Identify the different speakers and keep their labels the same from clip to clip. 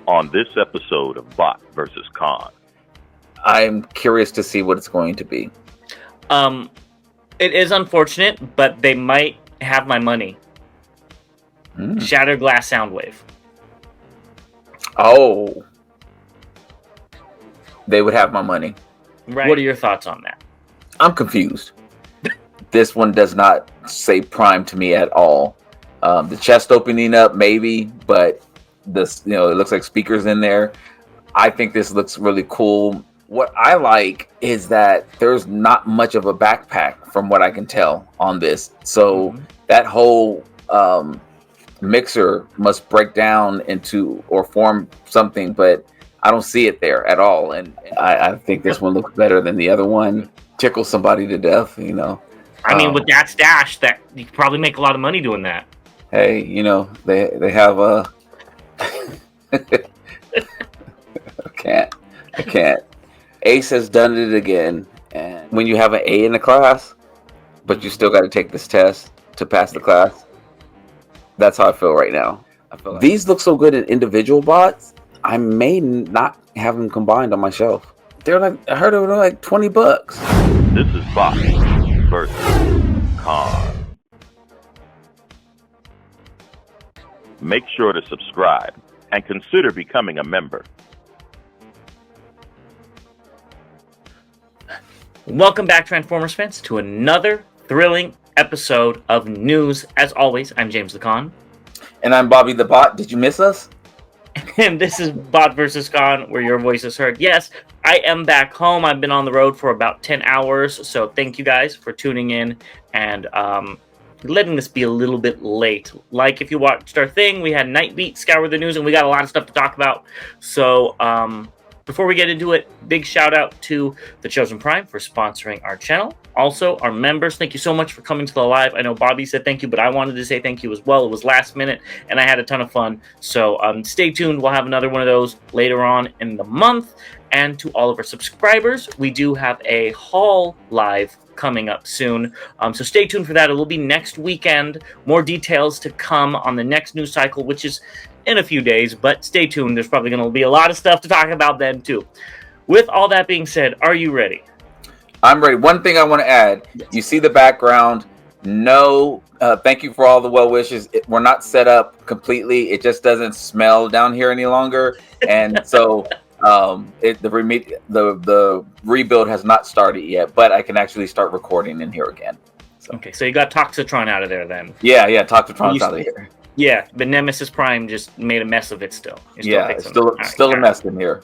Speaker 1: on this episode of Bot versus Con.
Speaker 2: I'm curious to see what it's going to be.
Speaker 3: It is unfortunate, but they might have my money. Shattered Glass Soundwave.
Speaker 2: Oh. They would have my money.
Speaker 3: Right. What are your thoughts on that?
Speaker 2: I'm confused. This one does not say Prime to me at all. The chest opening up, maybe, but this, it looks like speakers in there. I think this looks really cool. What I like is that there's not much of a backpack from what I can tell on this. So that whole mixer must break down into or form something, but I don't see it there at all. And I think this one looks better than the other one. Tickle somebody to death,
Speaker 3: I mean, with that stash, that you could probably make a lot of money doing that.
Speaker 2: Hey, they have a. I can't. Ace has done it again. And when you have an A in the class, but you still got to take this test to pass the class, that's how I feel right now. These look so good in individual bots. I may not have them combined on my shelf. They're like, I heard they were like $20.
Speaker 1: This is Bot versus Con. Make sure to subscribe and consider becoming a member.
Speaker 3: Welcome back, Transformers fans, to another thrilling episode of news. As always, I'm James the Con.
Speaker 2: And I'm Bobby the Bot. Did you miss us?
Speaker 3: And this is Bot vs. Con, where your voice is heard. Yes, I am back home. I've been on the road for about 10 hours, so thank you guys for tuning in and letting this be a little bit late. Like, if you watched our thing, we had Night Beat scour the news, and we got a lot of stuff to talk about. So, before we get into it, big shout out to the Chosen Prime for sponsoring our channel. Also, our members, thank you so much for coming to the live. I know Bobby said thank you, but I wanted to say thank you as well. It was last minute, and I had a ton of fun. So stay tuned. We'll have another one of those later on in the month. And to all of our subscribers, we do have a haul live coming up soon. So stay tuned for that. It will be next weekend. More details to come on the next news cycle, which is in a few days, but stay tuned. There's probably going to be a lot of stuff to talk about then too. With all that being said, are you ready?
Speaker 2: I'm ready. One thing I want to add, you see the background. No, thank you for all the well wishes. We're not set up completely. It just doesn't smell down here any longer. And so the rebuild has not started yet, but I can actually start recording in here again. So.
Speaker 3: Okay, so you got Toxitron out of there then.
Speaker 2: Yeah, Toxitron's out of here.
Speaker 3: Yeah, but Nemesis Prime just made a mess of it still.
Speaker 2: It's still a mess in here.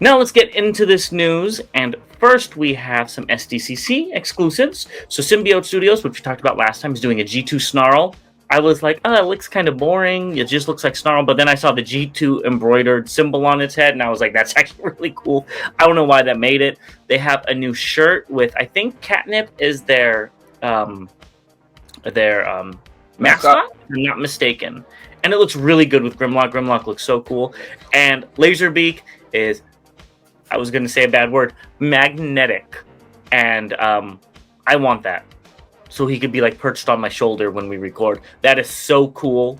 Speaker 3: Now let's get into this news, and first we have some SDCC exclusives. So Symbiote Studios, which we talked about last time, is doing a G2 Snarl. I was like, it looks kind of boring. It just looks like Snarl, but then I saw the G2 embroidered symbol on its head, and I was like, that's actually really cool. I don't know why that made it. They have a new shirt with, I think Catnip is their mascot, if I'm not mistaken. And it looks really good with Grimlock. Grimlock looks so cool. And Laserbeak is, I was going to say a bad word, magnetic. And I want that. So he could be like perched on my shoulder when we record. That is so cool.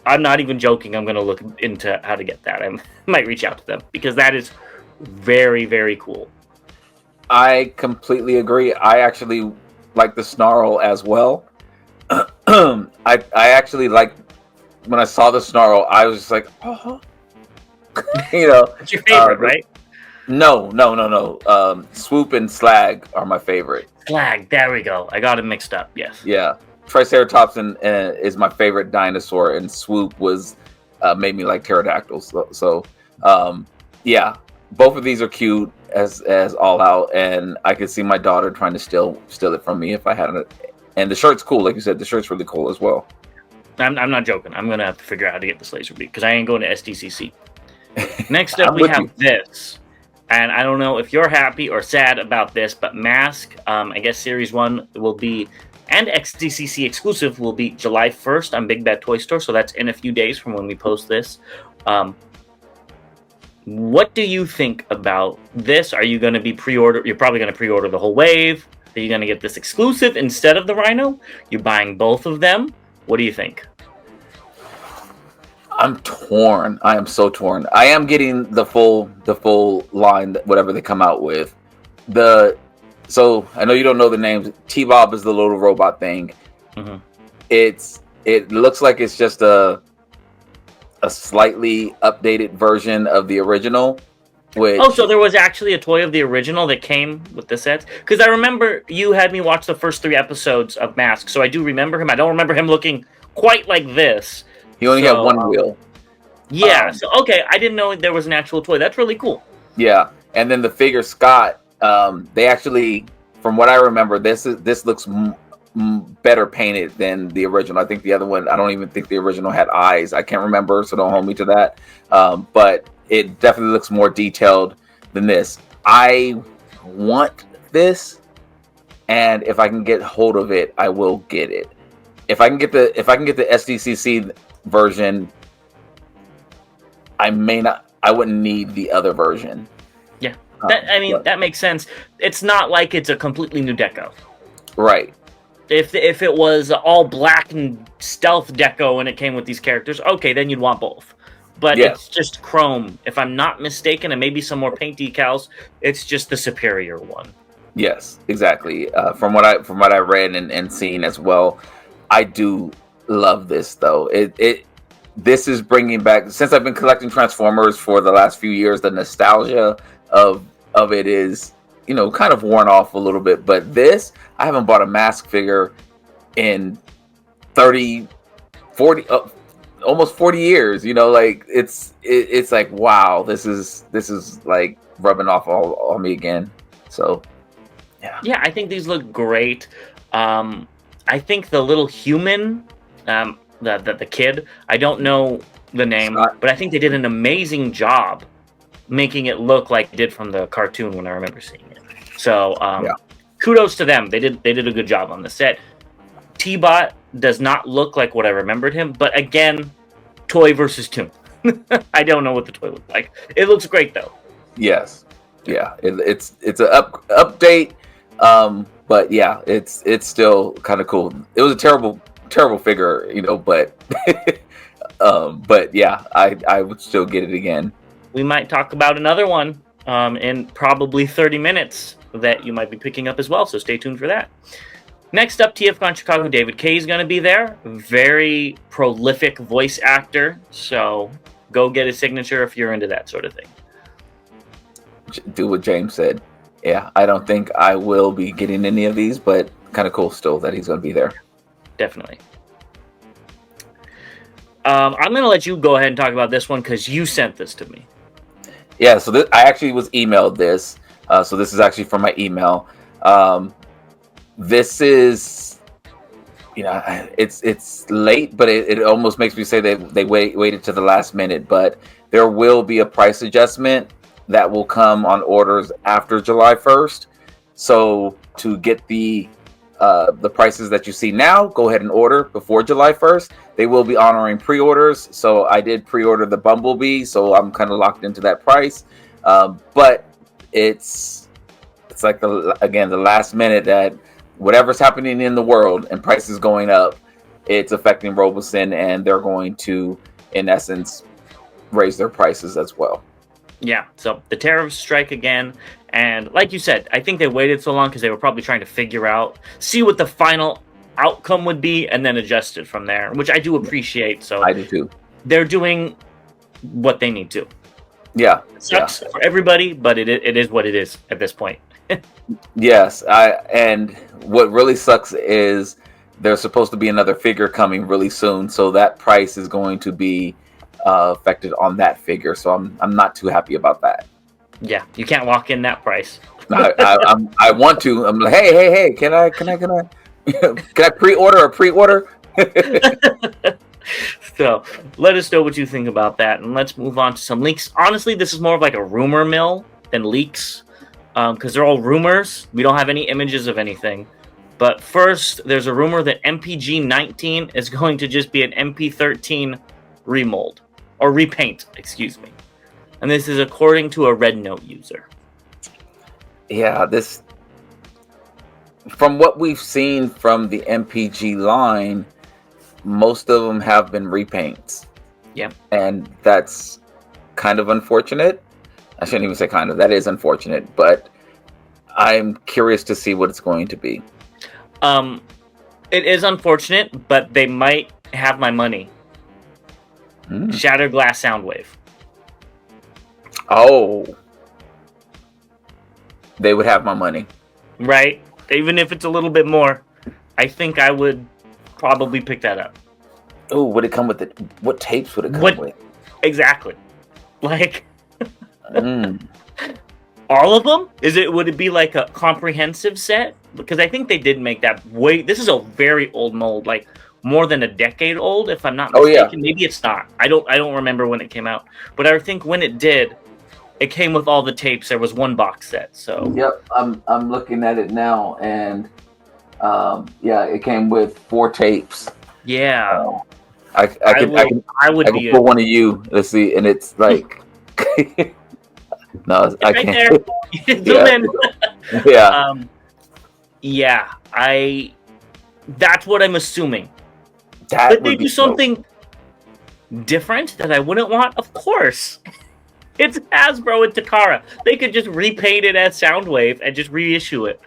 Speaker 3: I'm not even joking. I'm going to look into how to get that. I might reach out to them because that is very, very cool.
Speaker 2: I completely agree. I actually like the Snarl as well. I actually like when I saw the Snarl, I was just like,
Speaker 3: It's your favorite, right?
Speaker 2: No. Swoop and Slag are my favorite.
Speaker 3: Slag, there we go. I got it mixed up. Yes.
Speaker 2: Yeah, Triceratops is my favorite dinosaur, and Swoop was made me like pterodactyls. So yeah, both of these are cute as all out, and I could see my daughter trying to steal it from me if I had it. And the shirt's cool, like you said. The shirt's really cool as well.
Speaker 3: I'm not joking. I'm gonna have to figure out how to get this Laserbeak because I ain't going to SDCC. Next up, we have this, and I don't know if you're happy or sad about this, but M.A.S.K, I guess Series 1 will be, and SDCC exclusive will be July 1st on Big Bad Toy Store. So that's in a few days from when we post this. What do you think about this? Are you going to be pre-order? You're probably going to pre-order the whole wave. Are you going to get this exclusive instead of the Rhino? You're buying both of them? What do you think?
Speaker 2: I'm torn. I am so torn. I am getting the full line, whatever they come out with. So I know you don't know the names. T-Bob is the little robot thing.
Speaker 3: Mm-hmm.
Speaker 2: It looks like it's just a slightly updated version of the original.
Speaker 3: So there was actually a toy of the original that came with the sets? Because I remember you had me watch the first 3 episodes of M.A.S.K, so I do remember him. I don't remember him looking quite like this.
Speaker 2: He only had one wheel.
Speaker 3: Yeah, so okay, I didn't know there was an actual toy. That's really cool.
Speaker 2: Yeah, and then the figure Scott, they actually, from what I remember, this looks better painted than the original. I think the other one, I don't even think the original had eyes. I can't remember, so don't hold me to that. But it definitely looks more detailed than this. I want this, and if I can get hold of it, I will get it. If I can get the SDCC version, I wouldn't need the other version.
Speaker 3: Yeah, that makes sense. It's not like it's a completely new deco,
Speaker 2: right?
Speaker 3: If it was all black and stealth deco and it came with these characters, okay, then you'd want both. But it's just chrome, if I'm not mistaken, and maybe some more paint decals. It's just the superior one.
Speaker 2: Yes, exactly. From what I read and seen as well, I do love this though. This is bringing back, since I've been collecting Transformers for the last few years, the nostalgia of it is, kind of worn off a little bit. But this, I haven't bought a M.A.S.K figure in 30, 40, almost 40 years. Like it's like, wow, this is like rubbing off on me again. So yeah,
Speaker 3: I think these look great. I think the little human, the kid, I don't know the name, but I think they did an amazing job making it look like it did from the cartoon when I remember seeing it. So kudos to them. They did a good job on the set. T-Bot does not look like what I remembered him, but again, toy versus toon. I don't know what the toy looked like. It looks great though.
Speaker 2: Yes, yeah, it's an update, but yeah, it's still kind of cool. It was a terrible figure, but but yeah, I would still get it again.
Speaker 3: We might talk about another one in probably 30 minutes that you might be picking up as well, so stay tuned for that. Next up, TFcon Chicago, David K is going to be there. Very prolific voice actor, so go get his signature if you're into that sort of thing.
Speaker 2: Do what James said. Yeah, I don't think I will be getting any of these, but kind of cool still that he's going to be there.
Speaker 3: Definitely. I'm going to let you go ahead and talk about this one because you sent this to me.
Speaker 2: Yeah, so I actually was emailed this. So this is actually from my email. This is, it's late, but it almost makes me say they waited to the last minute. But there will be a price adjustment that will come on orders after July 1st. So to get the prices that you see now, go ahead and order before July 1st. They will be honoring pre-orders. So I did pre-order the Bumblebee, so I'm kind of locked into that price. But it's like the last minute that whatever's happening in the world and prices going up, it's affecting Robosen, and they're going to, in essence, raise their prices as well.
Speaker 3: Yeah, so the tariffs strike again, and like you said, I think they waited so long because they were probably trying to see what the final outcome would be, and then adjust it from there, which I do appreciate. So
Speaker 2: I do too.
Speaker 3: They're doing what they need to.
Speaker 2: Yeah,
Speaker 3: it sucks for everybody, but it is what it is at this point.
Speaker 2: Yes, and what really sucks is there's supposed to be another figure coming really soon, so that price is going to be affected on that figure. So I'm not too happy about that.
Speaker 3: Yeah, you can't walk in that price.
Speaker 2: I want to. I'm like, hey, can I pre-order a pre-order?
Speaker 3: So let us know what you think about that, and let's move on to some leaks. Honestly, this is more of like a rumor mill than leaks, because they're all rumors. We don't have any images of anything. But first, there's a rumor that MPG-19 is going to just be an MP13 remold, or repaint, excuse me. And this is according to a Red Note user.
Speaker 2: Yeah, this, from what we've seen from the MPG line, most of them have been repaints.
Speaker 3: Yeah.
Speaker 2: And that's kind of unfortunate. I shouldn't even say kind of. That is unfortunate, but I'm curious to see what it's going to be.
Speaker 3: It is unfortunate, but they might have my money. Shattered Glass Soundwave.
Speaker 2: Oh. They would have my money.
Speaker 3: Right? Even if it's a little bit more, I think I would probably pick that up.
Speaker 2: Oh, would it come with it? What tapes would it come with?
Speaker 3: Exactly. Like, all of them? Would it be like a comprehensive set? Because I think they did make that this is a very old mold, like more than a decade old, if I'm not mistaken.
Speaker 2: Oh, yeah.
Speaker 3: Maybe it's not. I don't remember when it came out. But I think when it did, it came with all the tapes. There was one box set. So
Speaker 2: yep, I'm looking at it now, and it came with 4 tapes.
Speaker 3: Yeah.
Speaker 2: I would pull one of you. Let's see, and it's like no, it's I can't.
Speaker 3: There. Yeah. That's what I'm assuming. But they do something different that I wouldn't want, of course. It's Hasbro and Takara. They could just repaint it as Soundwave and just reissue it.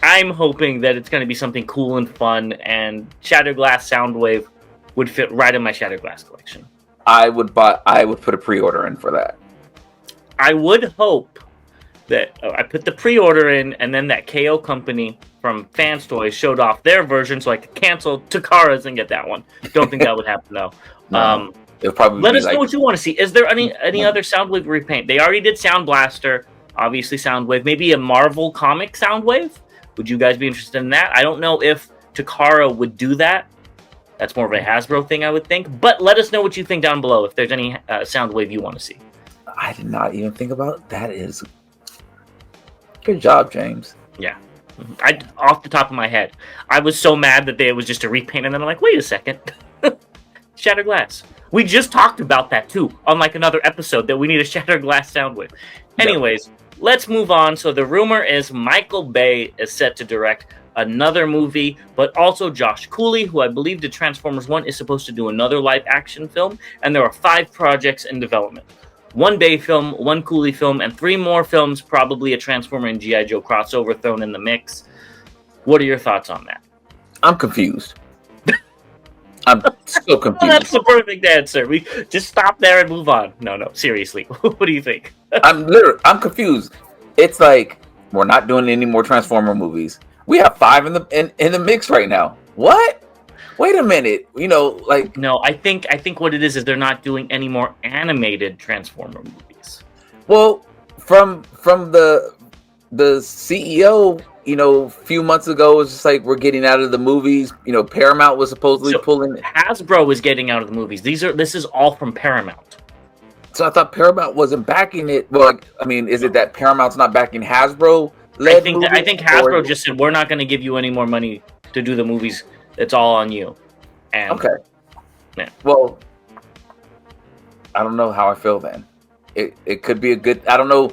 Speaker 3: I'm hoping that it's going to be something cool and fun, and Shattered Glass Soundwave would fit right in my Shattered Glass collection.
Speaker 2: I would put a pre-order in for that.
Speaker 3: I would hope that I put the pre-order in, and then that KO company from Fanstoys showed off their version, so I could cancel Takara's and get that one. Don't think that would happen though.
Speaker 2: No, it'll probably
Speaker 3: let us know what you want to see. Is there any other Soundwave repaint? They already did Sound Blaster, obviously Soundwave. Maybe a Marvel comic Soundwave. Would you guys be interested in that? I don't know if Takara would do that. That's more of a Hasbro thing, I would think. But let us know what you think down below if there's any Soundwave you want to see.
Speaker 2: I did not even think about that. Is good job, James.
Speaker 3: Yeah. Off the top of my head, I was so mad that it was just a repaint, and then I'm like, wait a second. Shattered Glass. We just talked about that too on like another episode, that we need a Shattered Glass Soundwave. Anyways, let's move on. So the rumor is Michael Bay is set to direct another movie, but also Josh Cooley, who I believe did Transformers 1, is supposed to do another live action film, and there are 5 projects in development. 1 Bay film, 1 Cooley film, and 3 more films, probably a Transformer and G.I. Joe crossover thrown in the mix. What are your thoughts on that?
Speaker 2: I'm confused. I'm so confused.
Speaker 3: Well, that's the perfect answer. We just stop there and move on. No, seriously. What do you think?
Speaker 2: I'm confused. It's like we're not doing any more Transformer movies. We have 5 in the mix right now. What? Wait a minute.
Speaker 3: No, I think what it is they're not doing any more animated Transformer movies.
Speaker 2: Well, from the CEO, a few months ago, it was just like we're getting out of the movies. Paramount was supposedly pulling.
Speaker 3: Hasbro was getting out of the movies. This is all from Paramount.
Speaker 2: So I thought Paramount wasn't backing it. Well, is it that Paramount's not backing Hasbro?
Speaker 3: I think Hasbro just said, we're not going to give you any more money to do the movies. It's all on you. And,
Speaker 2: okay.
Speaker 3: Yeah.
Speaker 2: Well, I don't know how I feel then. It could be a good. I don't know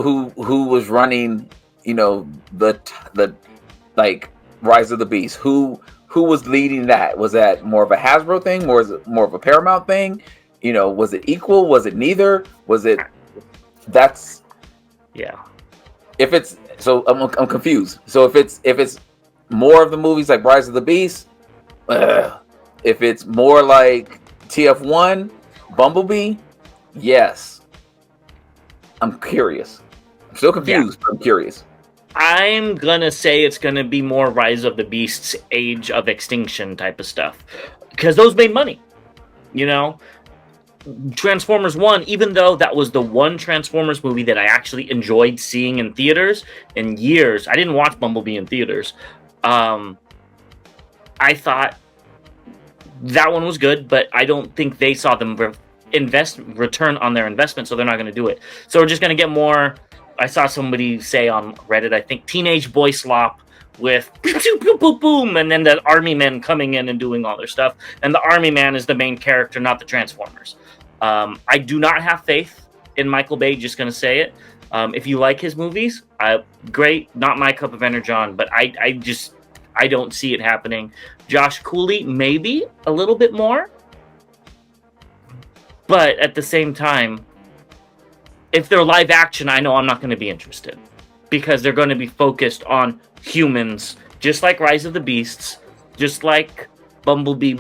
Speaker 2: who was running. The like Rise of the Beast. Who was leading that? Was that more of a Hasbro thing, or was it more of a Paramount thing? Was it equal? Was it neither? Was it? That's.
Speaker 3: Yeah.
Speaker 2: If it's so, I'm confused. So if it's more of the movies like Rise of the Beast, if it's more like TF1, Bumblebee, yes. I'm curious. I'm still confused, but I'm curious.
Speaker 3: I'm gonna say it's gonna be more Rise of the Beasts, Age of Extinction type of stuff, because those made money. Transformers 1, even though that was the one Transformers movie that I actually enjoyed seeing in theaters in years. I didn't watch Bumblebee in theaters. I thought that one was good, but I don't think they saw them return on their investment, so they're not going to do it. So we're just going to get more. I saw somebody say on Reddit, I think, teenage boy slop with boom, and then the army men coming in and doing all their stuff. And the army man is the main character, not the Transformers. I do not have faith in Michael Bay, just going to say it. If you like his movies, great. Not my cup of energon, but I don't see it happening. Josh Cooley, maybe a little bit more. But at the same time, if they're live action, I know I'm not going to be interested because they're going to be focused on humans, just like Rise of the Beasts, just like Bumblebee,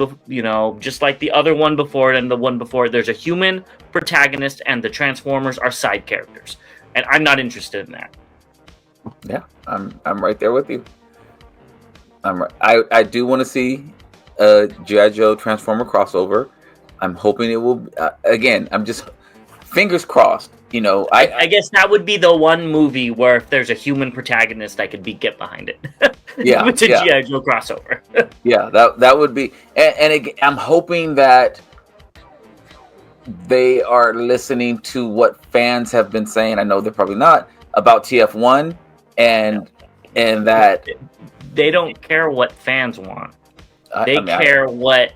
Speaker 3: just like the other one before it and the one before it. There's a human protagonist, and the Transformers are side characters, and I'm not interested in that.
Speaker 2: Yeah, I'm right there with you. I do want to see a G.I. Joe Transformer crossover. I'm hoping it will. Again, I'm just fingers crossed. I
Speaker 3: guess that would be the one movie where if there's a human protagonist, I could get behind it.
Speaker 2: Yeah,
Speaker 3: with a G.I. Joe crossover.
Speaker 2: Yeah, that would be. And again, I'm hoping that they are listening to what fans have been saying. I know they're probably not about TF1, and that
Speaker 3: they don't care what fans want. They care what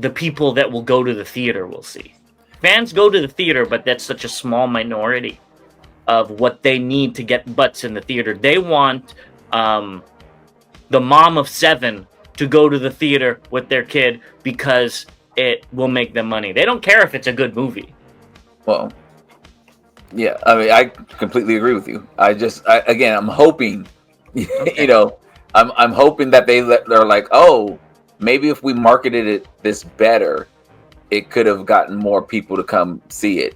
Speaker 3: the people that will go to the theater will see. Fans go to the theater, but that's such a small minority of what they need to get butts in the theater. They want the mom of 7 to go to the theater with their kid because it will make them money. They don't care if it's a good movie.
Speaker 2: Well, yeah, I mean, I completely agree with you. Again, I'm hoping,
Speaker 3: Okay.
Speaker 2: I'm hoping that they're like, oh, maybe if we marketed it this better, it could have gotten more people to come see it.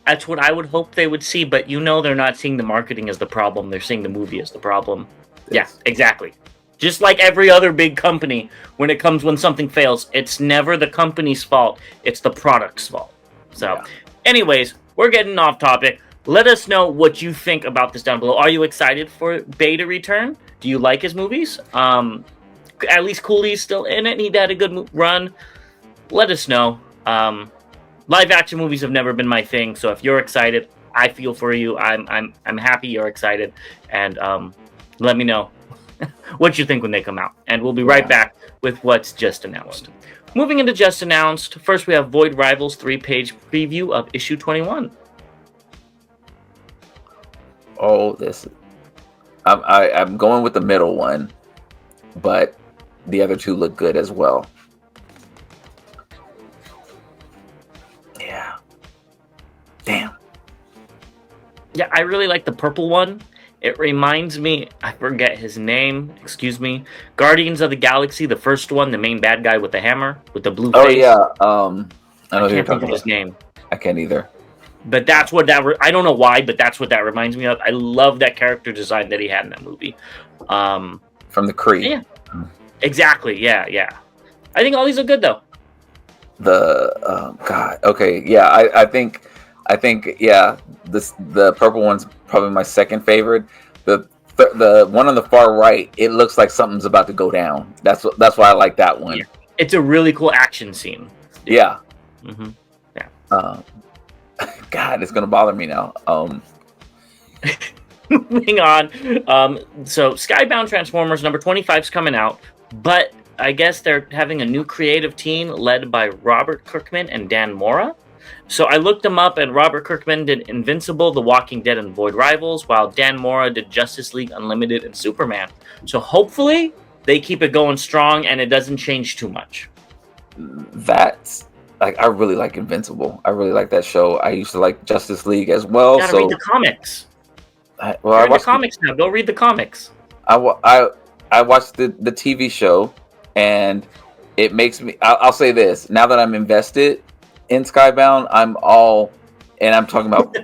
Speaker 3: That's what I would hope they would see, but they're not seeing the marketing as the problem. They're seeing the movie as the problem. Yes. Yeah, exactly. Just like every other big company, when something fails, it's never the company's fault. It's the product's fault. So, anyways, we're getting off topic. Let us know what you think about this down below. Are you excited for Bay to return? Do you like his movies? At least Cooley's still in it. He had a good run. Let us know. Live action movies have never been my thing, so if you're excited, I feel for you. I'm happy you're excited, and let me know what you think when they come out. And we'll be right back with what's just announced. Moving into just announced, first we have Void Rivals 3-page preview of issue 21.
Speaker 2: Oh, I'm going with the middle one, but the other two look good as well. Yeah. Damn.
Speaker 3: Yeah, I really like the purple one. It reminds me, I forget his name, excuse me, Guardians of the Galaxy, the first one, the main bad guy with the hammer, with the blue face.
Speaker 2: Oh, yeah. I
Speaker 3: can't think of his name.
Speaker 2: I can't either.
Speaker 3: But that's what I don't know why, but that's what that reminds me of. I love that character design that he had in that movie.
Speaker 2: From the Kree.
Speaker 3: Yeah. Exactly, yeah. I think all these are good, though.
Speaker 2: God, okay, yeah, I think yeah, the purple one's probably my second favorite. The one on the far right, it looks like something's about to go down. That's why I like that one.
Speaker 3: Yeah. It's a really cool action scene.
Speaker 2: Yeah.
Speaker 3: Mm-hmm. Yeah.
Speaker 2: God, it's gonna bother me now.
Speaker 3: Moving on. So Skybound Transformers number 25 is coming out, but I guess they're having a new creative team led by Robert Kirkman and Dan Mora. So I looked them up, and Robert Kirkman did Invincible, The Walking Dead, and Void Rivals, while Dan Mora did Justice League Unlimited and Superman. So hopefully they keep it going strong and it doesn't change too much.
Speaker 2: That's I really like Invincible. I really like that show. I used to like Justice League as well.
Speaker 3: You gotta read the comics.
Speaker 2: I watched
Speaker 3: the comics now. Go read the comics.
Speaker 2: I watched the TV show, and it makes me. I'll say this: now that I'm invested in Skybound, I'm talking about.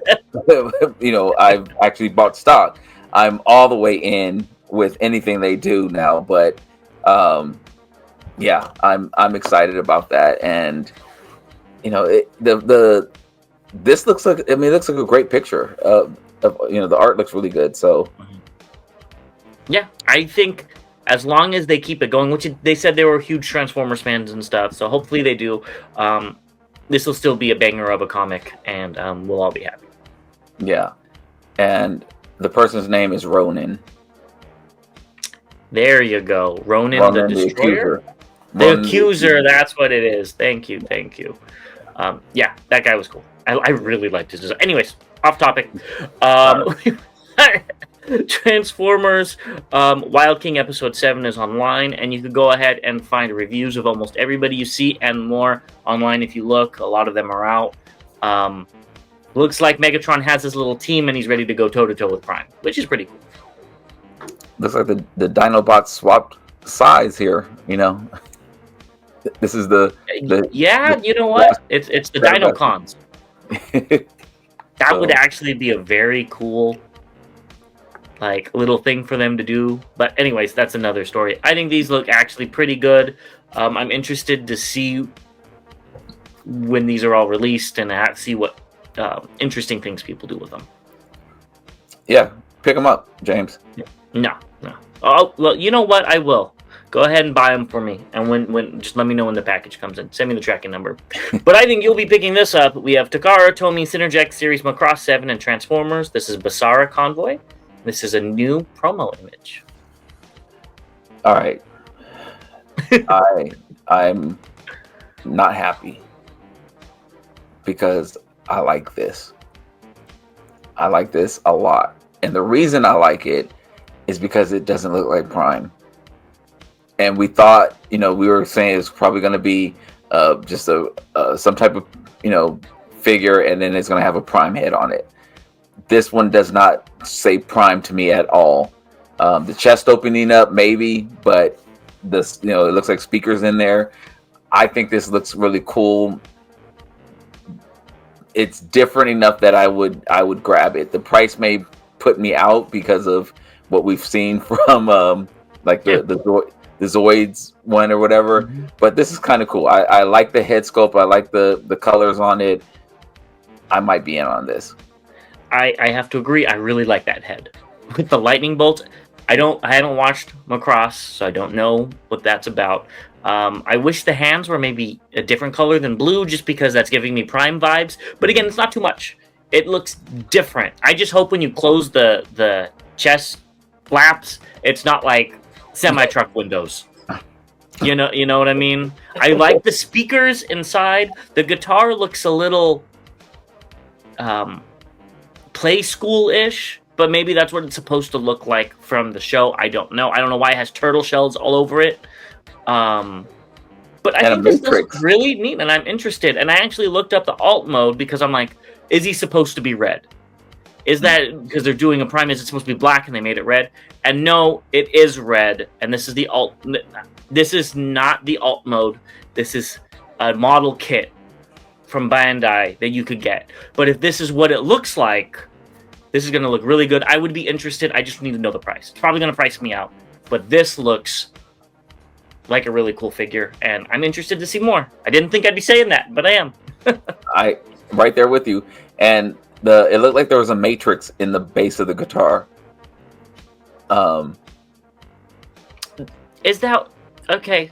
Speaker 2: I've actually bought stock. I'm all the way in with anything they do now. But yeah, I'm excited about that, and this looks like. I mean, it looks like a great picture. The art looks really good. So
Speaker 3: yeah, I think as long as they keep it going, which they said they were huge Transformers fans and stuff, so hopefully they do. This will still be a banger of a comic, and we'll all be happy.
Speaker 2: Yeah, and the person's name is Ronin.
Speaker 3: There you go, Ronin the Destroyer. The Accuser, that's what it is. Thank you. Yeah, that guy was cool. I really liked his design. Anyways, off topic. Transformers Wild King Episode 7 is online, and you can go ahead and find reviews of almost everybody you see and more online if you look. A lot of them are out. Looks like Megatron has his little team, and he's ready to go toe-to-toe with Prime, which is pretty cool.
Speaker 2: Looks like the Dinobots swapped size here, you know. This is the
Speaker 3: you know what? It's the Dinocons. That would actually be a very cool little thing for them to do. But anyways, that's another story. I think these look actually pretty good. I'm interested to see when these are all released and see what interesting things people do with them.
Speaker 2: Yeah, pick them up, James.
Speaker 3: No. Oh, well, you know what? I will. Go ahead and buy them for me. And when just let me know when the package comes in. Send me the tracking number. But I think you'll be picking this up. We have Takara, Tomy, Synergex Series, Macross 7, and Transformers. This is Basara Convoy. This is a new promo image.
Speaker 2: All right. I'm not happy because I like this. I like this a lot. And the reason I like it is because it doesn't look like Prime. And we thought, we were saying it's probably going to be just some type of, figure, and then it's going to have a Prime head on it. This one does not say Prime to me at all. The chest opening up, maybe, but this, it looks like speakers in there. I think this looks really cool. It's different enough that I would grab it. The price may put me out because of what we've seen from the Zoids one or whatever, but this is kind of cool. I like the head sculpt. I like the colors on it. I might be in on this.
Speaker 3: I have to agree. I really like that head with the lightning bolt. I haven't watched Macross, so I don't know what that's about. I wish the hands were maybe a different color than blue, just because that's giving me Prime vibes. But again, it's not too much. It looks different. I just hope when you close the chest flaps, it's not like semi-truck windows. You know what I mean? I like the speakers inside. The guitar looks a little play school-ish, but maybe that's what it's supposed to look like from the show. I don't know. I don't know why it has turtle shells all over it. But I think this looks really neat, and I'm interested. And I actually looked up the alt mode because I'm like, is he supposed to be red? Is that because they're doing a Prime? Is it supposed to be black and they made it red? And no, it is red. And this is the alt. This is not the alt mode. This is a model kit from Bandai that you could get. But if this is what it looks like, this is going to look really good. I would be interested. I just need to know the price. It's probably going to price me out. But this looks like a really cool figure, and I'm interested to see more. I didn't think I'd be saying that, but I am.
Speaker 2: I right there with you. And it looked like there was a matrix in the base of the guitar.
Speaker 3: Is that okay?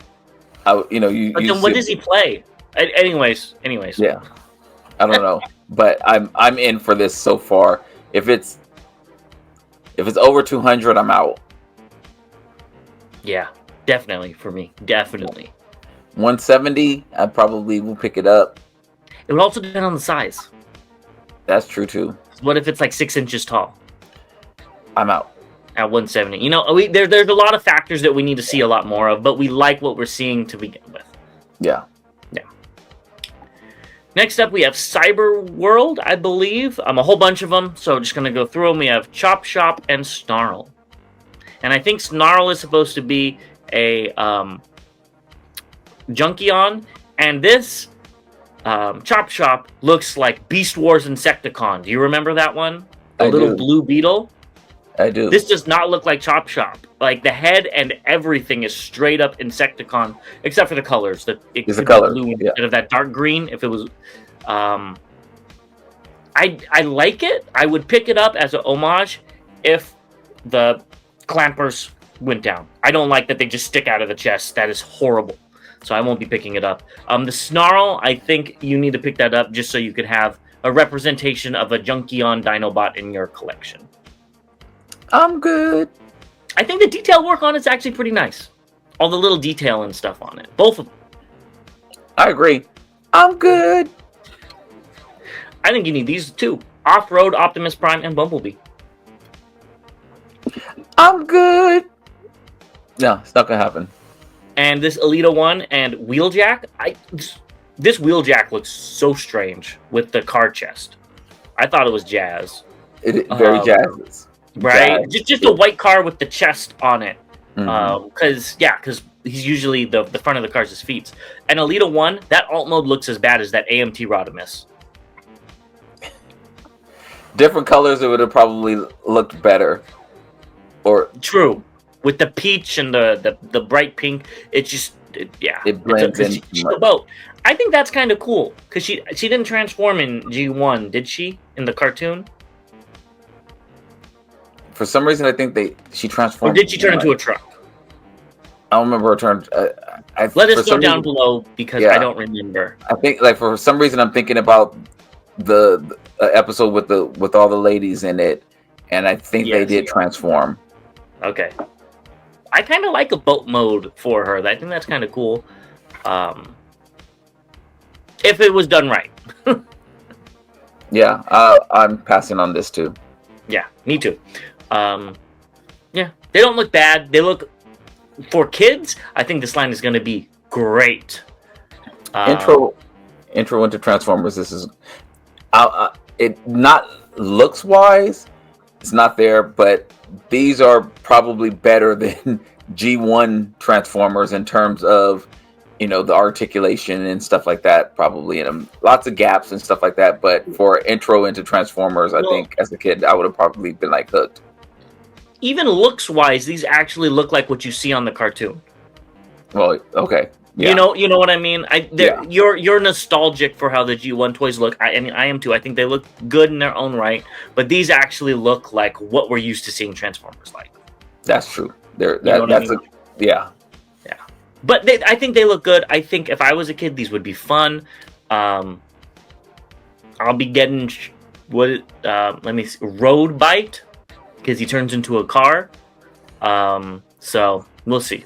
Speaker 2: But
Speaker 3: then what does he play? Anyways.
Speaker 2: Yeah, I don't know, but I'm in for this so far. If it's over 200, I'm out.
Speaker 3: Yeah, definitely for me. Definitely.
Speaker 2: 170, I probably will pick it up.
Speaker 3: It would also depend on the size.
Speaker 2: That's true too.
Speaker 3: What if it's like 6 inches tall?
Speaker 2: I'm out.
Speaker 3: At 170. There's a lot of factors that we need to see a lot more of, but we like what we're seeing to begin with.
Speaker 2: Yeah.
Speaker 3: Next up, we have Cyberworld, I believe. A whole bunch of them, so just going to go through them. We have Chop Shop and Snarl. And I think Snarl is supposed to be a Junkion, and this Chop Shop looks like Beast Wars Insecticon. Do you remember that one? The little blue beetle?
Speaker 2: I do.
Speaker 3: This does not look like Chop Shop. Like, the head and everything is straight up Insecticon, except for the colors. It could be blue instead of that dark green. If it was, I like it. I would pick it up as an homage if the clampers went down. I don't like that they just stick out of the chest. That is horrible. So I won't be picking it up. The Snarl, I think you need to pick that up just so you could have a representation of a Junkion Dinobot in your collection.
Speaker 2: I'm good.
Speaker 3: I think the detail work on it's actually pretty nice. All the little detail and stuff on it. Both of them.
Speaker 2: I agree. I'm good.
Speaker 3: I think you need these two. Off-Road, Optimus Prime, and Bumblebee.
Speaker 2: No, it's not gonna happen.
Speaker 3: And this Alita one and Wheeljack, this Wheeljack looks so strange with the card chest. I thought it was jazz.
Speaker 2: Very jazz.
Speaker 3: Right? Just a white car with the chest on it.
Speaker 2: Mm-hmm.
Speaker 3: Because he's usually the front of the car's his feet. And Alita 1, that alt mode looks as bad as that AMT Rodimus.
Speaker 2: Different colors, it would have probably looked better. Or
Speaker 3: true. With the peach and the bright pink, it blends in. I think that's kind of cool because she didn't transform in G1, did she? In the cartoon?
Speaker 2: For some reason, I think she transformed.
Speaker 3: Or did she turn into a truck?
Speaker 2: I don't remember her turn.
Speaker 3: Let us know down below because I don't remember.
Speaker 2: I think for some reason I'm thinking about the episode with all the ladies in it, and I think they did transform.
Speaker 3: Okay. I kind of like a boat mode for her. I think that's kind of cool. If it was done right.
Speaker 2: Yeah, I'm passing on this too.
Speaker 3: Yeah, me too. They don't look bad. They look, for kids, I think this line is going to be great.
Speaker 2: Intro into Transformers. This is, it not looks wise. It's not there, but these are probably better than G1 Transformers in terms of, the articulation and stuff like that, probably in them. Lots of gaps and stuff like that. But for intro into Transformers, I think as a kid, I would have probably been hooked.
Speaker 3: Even looks wise, these actually look like what you see on the cartoon.
Speaker 2: Well, okay. Yeah.
Speaker 3: You know what I mean? You're nostalgic for how the G1 toys look. I mean, I am too. I think they look good in their own right, but these actually look like what we're used to seeing Transformers like.
Speaker 2: That's true.
Speaker 3: Yeah. But I think they look good. I think if I was a kid, these would be fun. I'll be getting Road Bite because he turns into a car. So we'll see.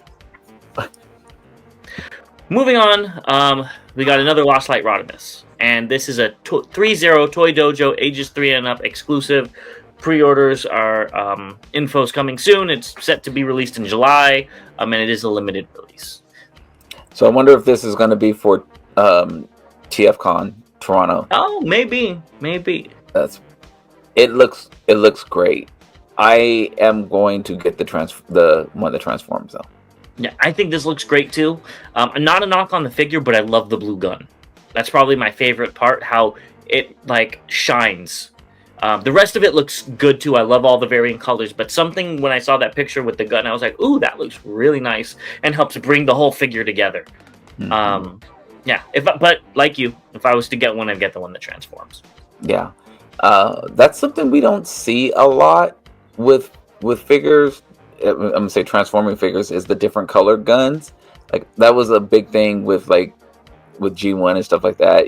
Speaker 3: Moving on, we got another Lost Light Rodimus, and this is a 3-0 Toy Dojo ages 3 and up exclusive. Pre-orders are info's coming soon. It's set to be released in July, and it is a limited release.
Speaker 2: So I wonder if this is going to be for TFcon Toronto.
Speaker 3: Oh, maybe.
Speaker 2: It looks great. I am going to get the one that transforms though.
Speaker 3: Yeah, I think this looks great too. Not a knock on the figure, but I love the blue gun. That's probably my favorite part. How it shines. The rest of it looks good too. I love all the varying colors, but something when I saw that picture with the gun, I was like, "Ooh, that looks really nice," and helps bring the whole figure together. Mm-hmm. But like you, if I was to get one, I'd get the one that transforms.
Speaker 2: Yeah, that's something we don't see a lot with figures. I'm gonna say transforming figures is the different colored guns. Like that was a big thing with G1 and stuff like that.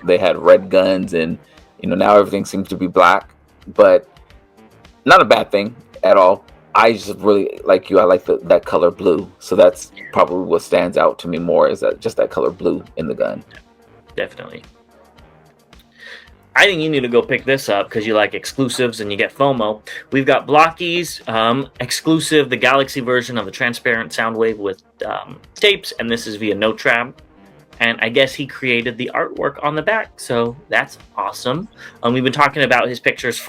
Speaker 2: They had red guns and. Now everything seems to be black, but not a bad thing at all. I just really like I like that color blue. So that's probably what stands out to me more is that color blue in the gun.
Speaker 3: Definitely. I think you need to go pick this up because you like exclusives and you get FOMO. We've got Blockies, exclusive, the Galaxy version of the transparent Soundwave with tapes, and this is via No Trap. And I guess he created the artwork on the back, so that's awesome. We've been talking about his pictures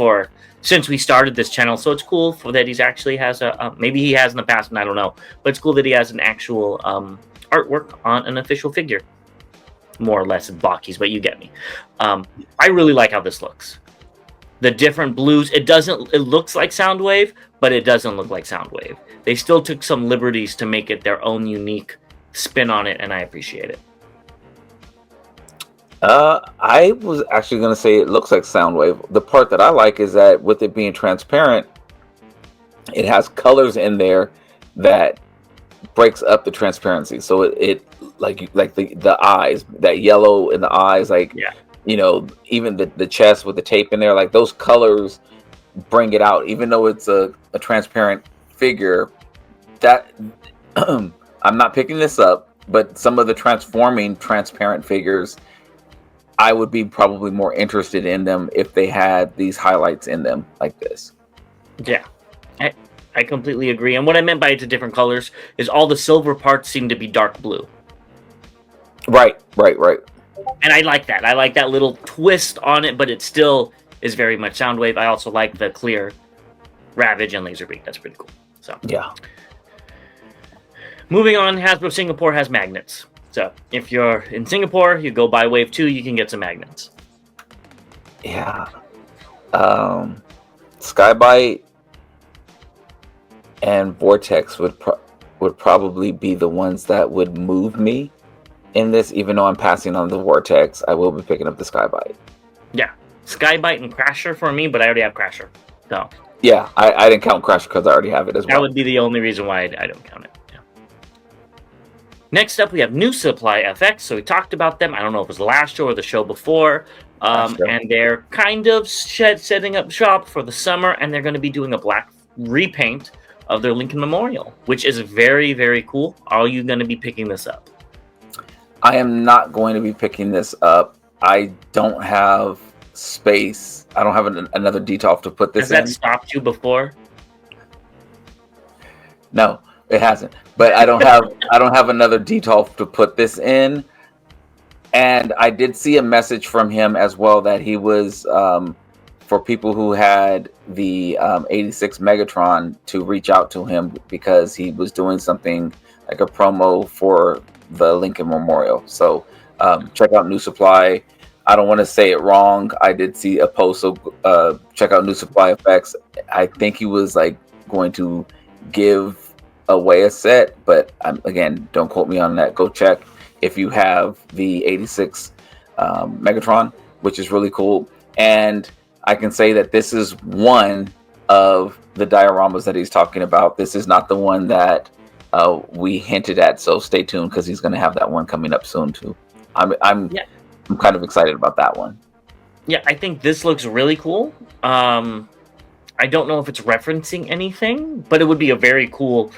Speaker 3: since we started this channel, so it's cool that he's actually has maybe he has in the past, and I don't know. But it's cool that he has an actual artwork on an official figure. More or less blockies, but you get me. I really like how this looks. The different blues, it looks like Soundwave, but it doesn't look like Soundwave. They still took some liberties to make it their own unique spin on it, and I appreciate it.
Speaker 2: I was actually going to say it looks like Soundwave. The part that I like is that with it being transparent, it has colors in there that breaks up the transparency. So it like the eyes, that yellow in the eyes, even the chest with the tape in there, like those colors bring it out. Even though it's a transparent figure, that I'm not picking this up, but some of the transforming transparent figures, I would be probably more interested in them if they had these highlights in them like this.
Speaker 3: Yeah. I completely agree. And what I meant by it's different colors is all the silver parts seem to be dark blue.
Speaker 2: Right.
Speaker 3: And I like that. I like that little twist on it, but it still is very much Soundwave. I also like the clear Ravage and Laserbeak. That's pretty cool. So
Speaker 2: Yeah.
Speaker 3: Moving on, Hasbro Singapore has magnets. So if you're in Singapore, you go buy Wave 2, you can get some magnets.
Speaker 2: Yeah. Skybite and Vortex would probably be the ones that would move me in this. Even though I'm passing on the Vortex, I will be picking up the Skybite.
Speaker 3: Yeah. Skybite and Crasher for me, but I already have Crasher. So
Speaker 2: yeah, I didn't count Crasher because I already have it as well.
Speaker 3: That would be the only reason why I don't count it. Yeah. Next up, we have New Supply FX. So we talked about them. I don't know if it was last show or the show before. And they're kind of setting up shop for the summer, and they're going to be doing a black repaint of their Lincoln Memorial, which is very, very cool. Are you going to be picking this up?
Speaker 2: I am not going to be picking this up. I don't have space. I don't have another Detolf to put this in.
Speaker 3: Has that stopped you before?
Speaker 2: No, it hasn't. But I don't have another Detolf to put this in. And I did see a message from him as well that he was for people who had the 86 Megatron to reach out to him because he was doing something like a promo for the Lincoln Memorial. So check out New Supply. I don't want to say it wrong. I did see a post, so check out New Supply Effects. I think he was like going to give away a set, but again, don't quote me on that. Go check if you have the 86 Megatron, which is really cool. And I can say that this is one of the dioramas that he's talking about. This is not the one that we hinted at, so stay tuned because he's going to have that one coming up soon too. I'm kind of excited about that one.
Speaker 3: Yeah, I think this looks really cool. I don't know if it's referencing anything, but it would be a very cool,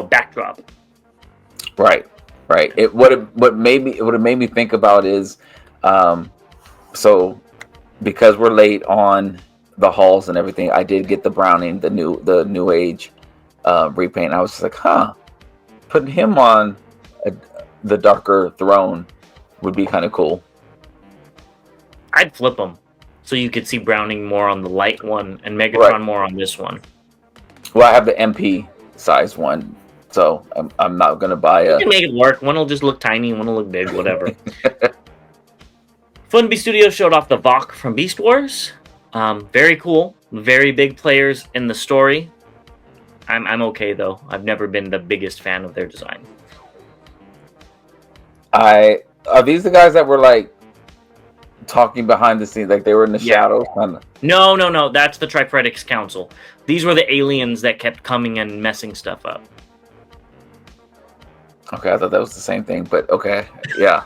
Speaker 3: backdrop.
Speaker 2: Right. What have made me think about is, so because we're late on the hauls and everything, I did get the Browning, the new age repaint. I was just like, putting him on the darker throne would be kind of cool.
Speaker 3: I'd flip them so you could see Browning more on the light one and Megatron more on this one.
Speaker 2: Well, I have the MP size one, so I'm not gonna buy a.
Speaker 3: You can make it work. One will just look tiny, one will look big, whatever. Funby Studios showed off the Vok from Beast Wars. Very cool. Very big players in the story. I'm okay though. I've never been the biggest fan of their design.
Speaker 2: Are these the guys that were like talking behind the scenes, like they were in the shadows?
Speaker 3: No. That's the Trifredics Council. These were the aliens that kept coming and messing stuff up.
Speaker 2: Okay, I thought that was the same thing, but okay, yeah.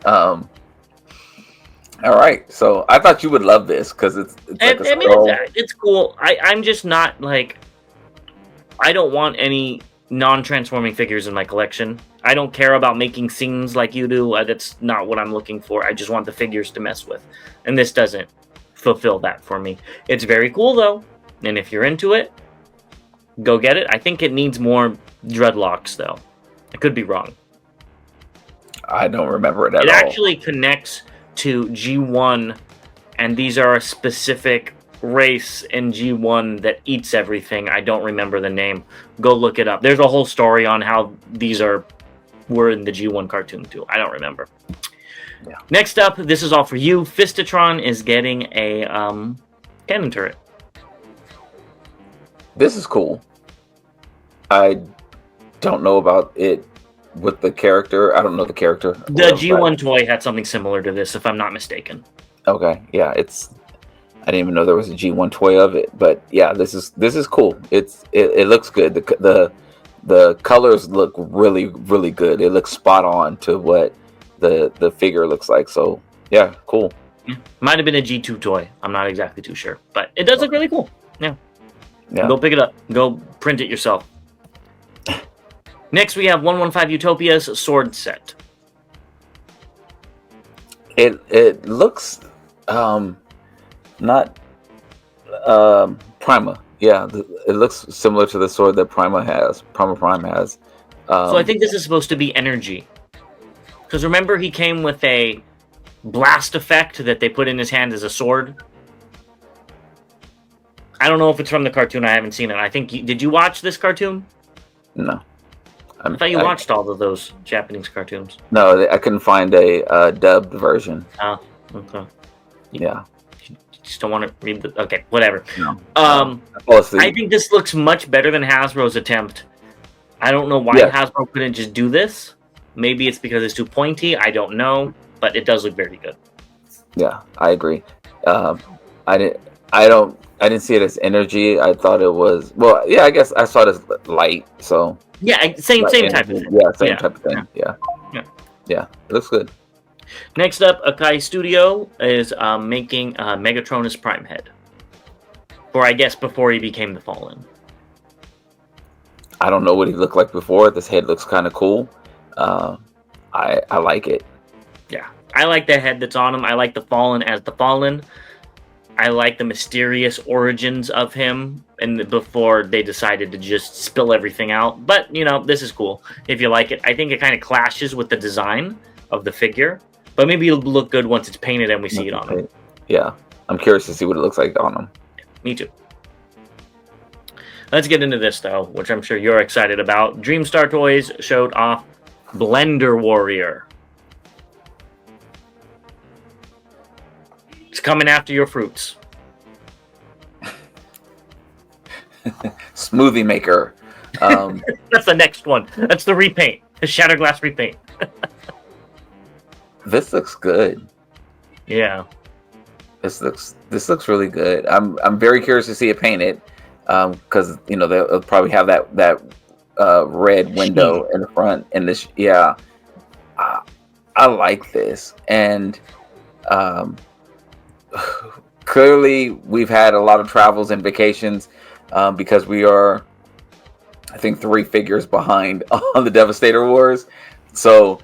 Speaker 2: All right, so I thought you would love this because it's like
Speaker 3: it's cool. I'm just not like, I don't want any non-transforming figures in my collection. I don't care about making scenes like you do. That's not what I'm looking for. I just want the figures to mess with, and this doesn't fulfill that for me. It's very cool though, and if you're into it, go get it. I think it needs more dreadlocks though. I could be wrong. I
Speaker 2: don't remember it at all.
Speaker 3: It actually connects to G1, and these are a specific race in G1 that eats everything. I don't remember the name. Go look it up. There's a whole story on how these were in the G1 cartoon too. I don't remember. Yeah. Next up, this is all for you. Fistatron is getting a cannon turret.
Speaker 2: This is cool. I don't know about it with the character. I don't know the character.
Speaker 3: The G1 toy had something similar to this, if I'm not mistaken.
Speaker 2: Okay, yeah, I didn't even know there was a G1 toy of it, but yeah, this is cool. It looks good. The colors look really, really good. It looks spot on to what the figure looks like. So yeah, cool.
Speaker 3: Might have been a G2 toy. I'm not exactly too sure, but it does look really cool. Yeah. Go pick it up. Go print it yourself. Next, we have 115 Utopia's sword set.
Speaker 2: It looks not Prima. Yeah, it looks similar to the sword that Prima Prime has.
Speaker 3: So I think this is supposed to be energy. Because remember, he came with a blast effect that they put in his hand as a sword. I don't know if it's from the cartoon. I haven't seen it. I think did you watch this cartoon?
Speaker 2: No.
Speaker 3: I thought you watched all of those Japanese cartoons.
Speaker 2: No, I couldn't find a dubbed version.
Speaker 3: Oh, okay.
Speaker 2: Yeah.
Speaker 3: You just don't want to read the... Okay, whatever.
Speaker 2: No.
Speaker 3: I think this looks much better than Hasbro's attempt. I don't know why Hasbro couldn't just do this. Maybe it's because it's too pointy. I don't know. But it does look very good.
Speaker 2: Yeah, I agree. I didn't see it as energy. I thought it was... Well, yeah, I guess I saw it as light, so...
Speaker 3: Yeah, same type of thing.
Speaker 2: Yeah, same type of thing. Yeah. It looks good.
Speaker 3: Next up, Akai Studio is making Megatron as Prime Head. Or I guess before he became the Fallen.
Speaker 2: I don't know what he looked like before. This head looks kind of cool. I like it.
Speaker 3: Yeah, I like the head that's on him. I like the Fallen as the Fallen. I like the mysterious origins of him, and before they decided to just spill everything out. But, you know, this is cool if you like it. I think it kind of clashes with the design of the figure, but maybe it'll look good once it's painted and we see it on him.
Speaker 2: Yeah, I'm curious to see what it looks like on him.
Speaker 3: Me too. Let's get into this, though, which I'm sure you're excited about. Dreamstar Toys showed off Blender Warrior. It's coming after your fruits.
Speaker 2: Smoothie maker.
Speaker 3: That's the next one. That's the repaint. The Shattered Glass repaint.
Speaker 2: This looks good.
Speaker 3: Yeah.
Speaker 2: This looks really good. I'm very curious to see it painted, because you know they'll probably have that red window in the front and this. Yeah, I like this, and clearly we've had a lot of travels and vacations, because we are, I think, 3 figures behind on the Devastator Wars, so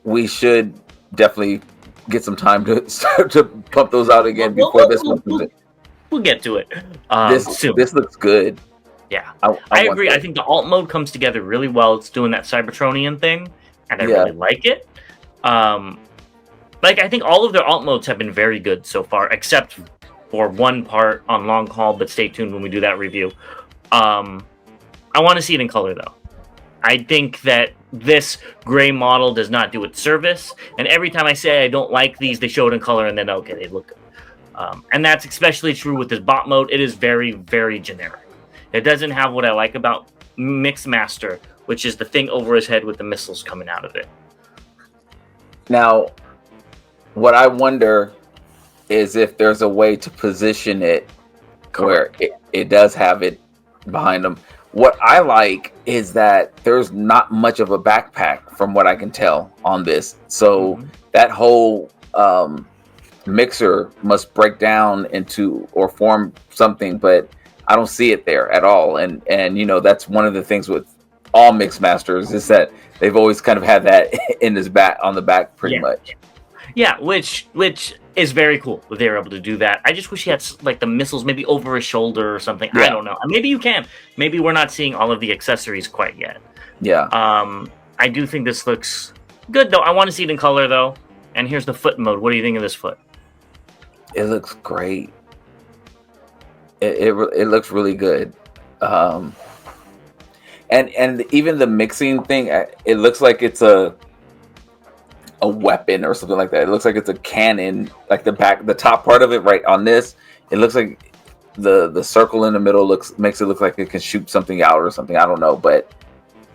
Speaker 2: we should definitely get some time to pump those out again before this one.
Speaker 3: We'll get to it soon.
Speaker 2: This looks good.
Speaker 3: Yeah, I agree. I think the alt mode comes together really well. It's doing that Cybertronian thing, and I really like it. Like, I think all of their alt modes have been very good so far, except for one part on Long Haul, but stay tuned when we do that review. I want to see it in color, though. I think that this gray model does not do its service, and every time I say I don't like these, they show it in color, and then, okay, they look good. And that's especially true with this bot mode. It is very, very generic. It doesn't have what I like about Mixmaster, which is the thing over his head with the missiles coming out of it.
Speaker 2: Now, what I wonder is if there's a way to position it where it does have it behind them. What I like is that there's not much of a backpack from what I can tell on this. So that whole mixer must break down into or form something, but I don't see it there at all. And you know, that's one of the things with all Mixmasters is that they've always kind of had that in his back, on the back, pretty much.
Speaker 3: Yeah, which is very cool that they're able to do that. I just wish he had like the missiles maybe over his shoulder or something. I don't know. Maybe you can. Maybe we're not seeing all of the accessories quite yet.
Speaker 2: Yeah.
Speaker 3: I do think this looks good though. I want to see it in color though. And here's the foot mode. What do you think of this foot?
Speaker 2: It looks great. It looks really good. And even the mixing thing, it looks like it's a weapon or something like that. It looks like it's a cannon, like the top part of it right on this. It looks like the circle in the middle makes it look like it can shoot something out or something. I don't know, but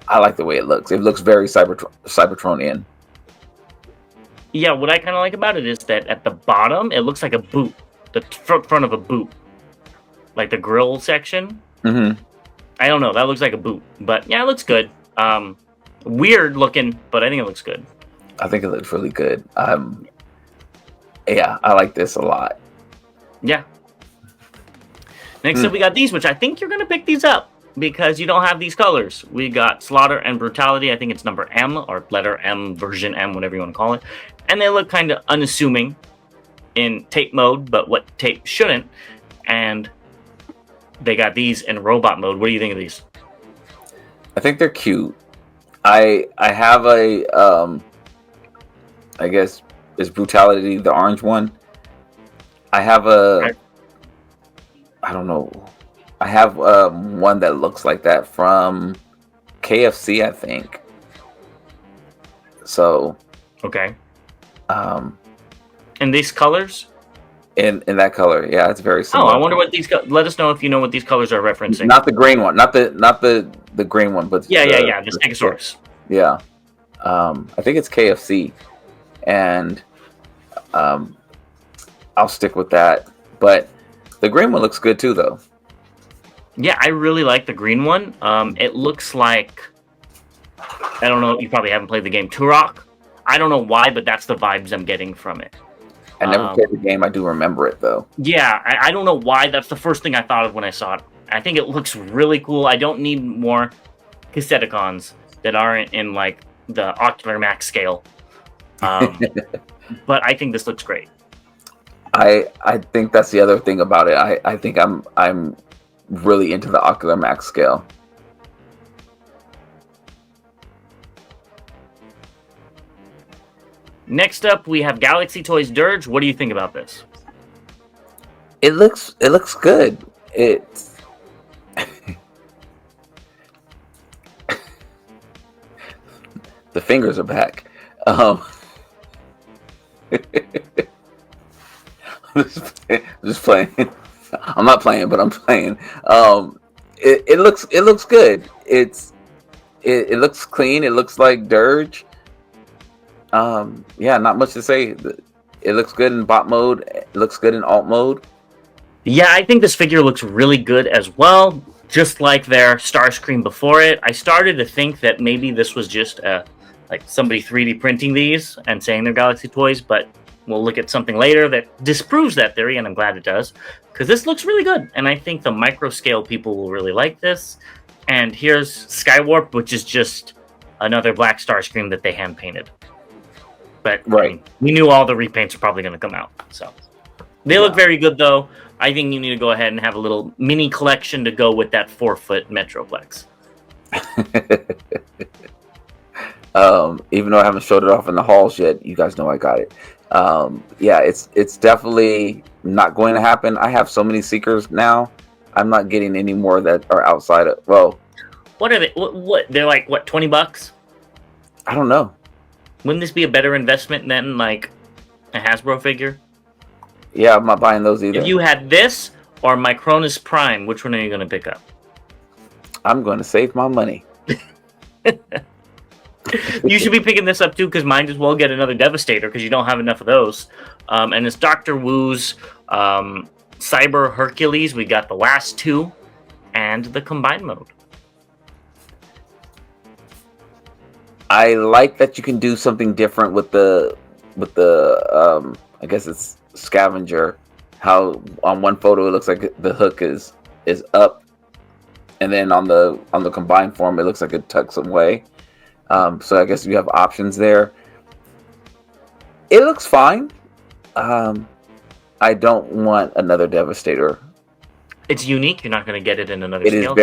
Speaker 2: I like the way it looks. It looks very Cybertronian.
Speaker 3: Yeah, what I kind of like about it is that at the bottom, it looks like a boot. The front of a boot. Like the grill section.
Speaker 2: Mm-hmm.
Speaker 3: I don't know. That looks like a boot. But yeah, it looks good. Weird looking, but I think it looks good.
Speaker 2: I think it looks really good. Yeah, I like this a lot.
Speaker 3: Yeah. Next up, we got these, which I think you're going to pick these up because you don't have these colors. We got Slaughter and Brutality. I think it's number M or letter M, version M, whatever you want to call it. And they look kind of unassuming in tape mode, but what tape shouldn't. and they got these in robot mode. What do you think of these?
Speaker 2: I think they're cute. I have a I guess is Brutality the orange one. I have I don't know. I have one that looks like that from KFC, I think. So
Speaker 3: okay. And these colors?
Speaker 2: In that color, yeah, it's very similar.
Speaker 3: Oh, I wonder what these. Let us know if you know what these colors are referencing.
Speaker 2: Not the green one, not the green one, but
Speaker 3: yeah, the Stegosaurus.
Speaker 2: Yeah, I think it's KFC, and I'll stick with that. But the green one looks good too, though.
Speaker 3: Yeah, I really like the green one. It looks like, I don't know. You probably haven't played the game Turok. I don't know why, but that's the vibes I'm getting from it.
Speaker 2: I never played the game. I do remember it, though.
Speaker 3: Yeah, I don't know why. That's the first thing I thought of when I saw it. I think it looks really cool. I don't need more Cassetticons that aren't in, like, the ocular M.A.S.K scale. But I think this looks great.
Speaker 2: I think that's the other thing about it. I think I'm really into the ocular M.A.S.K scale.
Speaker 3: Next up, we have Galaxy Toys Dirge. What do you think about this?
Speaker 2: It looks good. It's the fingers are back. Just playing. I'm not playing, but I'm playing. It looks good. It looks clean. It looks like Dirge. Yeah, not much to say. It looks good in bot mode. It looks good in alt mode.
Speaker 3: Yeah, I think this figure looks really good as well. Just like their Starscream before it. I started to think that maybe this was just like somebody 3D printing these and saying they're Galaxy Toys, but we'll look at something later that disproves that theory, and I'm glad it does, because this looks really good, and I think the micro scale people will really like this. And here's Skywarp, which is just another black Starscream that they hand painted. But right. I mean, we knew all the repaints are probably going to come out. So they look very good, though. I think you need to go ahead and have a little mini collection to go with that 4-foot Metroplex. Even though I haven't showed it off in the halls yet, you guys know I got it. Yeah, it's definitely not going to happen. I have so many Seekers now. I'm not getting any more that are outside of. Well, what are they? What they're like? What, $20?
Speaker 2: I don't know.
Speaker 3: Wouldn't this be a better investment than like a Hasbro figure?
Speaker 2: Yeah, I'm not buying those either.
Speaker 3: If you had this or Micronus Prime, which one are you going to pick up? I'm
Speaker 2: going to save my money.
Speaker 3: You should be picking this up too, because might as well get another Devastator, because you don't have enough of those. And it's Dr. Wu's Cyber Hercules. We got the last two and the combined mode.
Speaker 2: I like that you can do something different with the I guess it's Scavenger. How on one photo it looks like the hook is up, and then on the combined form it looks like it tucks away. So I guess you have options there. It looks fine. I don't want another Devastator.
Speaker 3: It's unique. You're not going to get it in another
Speaker 2: scale.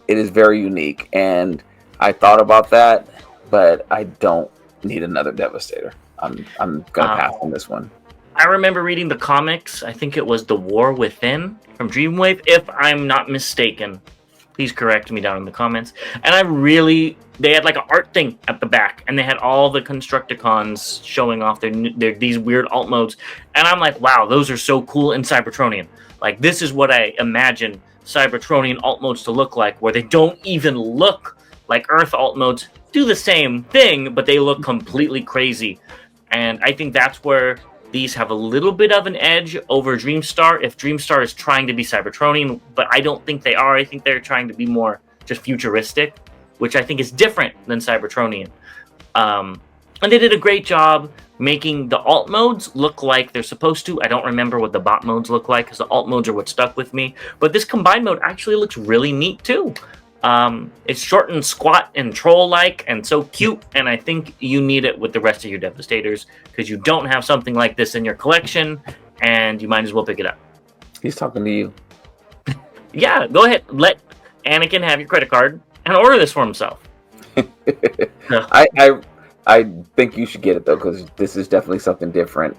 Speaker 2: It is very unique, and I thought about that, but I don't need another Devastator. I'm gonna pass on this one.
Speaker 3: I remember reading the comics. I think it was The War Within from Dreamwave, if I'm not mistaken. Please correct me down in the comments. And they had like an art thing at the back, and they had all the Constructicons showing off their these weird alt modes. And I'm like, wow, those are so cool in Cybertronian. Like, this is what I imagine Cybertronian alt modes to look like, where they don't even look like Earth alt modes. Do the same thing, but they look completely crazy. And I think that's where these have a little bit of an edge over Dreamstar, if Dreamstar is trying to be Cybertronian, but I don't think they are. I think they're trying to be more just futuristic, which I think is different than Cybertronian. And they did a great job making the alt modes look like they're supposed to. I don't remember what the bot modes look like, because the alt modes are what stuck with me. But this combined mode actually looks really neat too. It's short and squat and troll-like and so cute, and I think you need it with the rest of your Devastators, because you don't have something like this in your collection, and you might as well pick it up.
Speaker 2: He's talking to you.
Speaker 3: Yeah, go ahead. Let Anakin have your credit card and order this for himself. No.
Speaker 2: I think you should get it though, because this is definitely something different.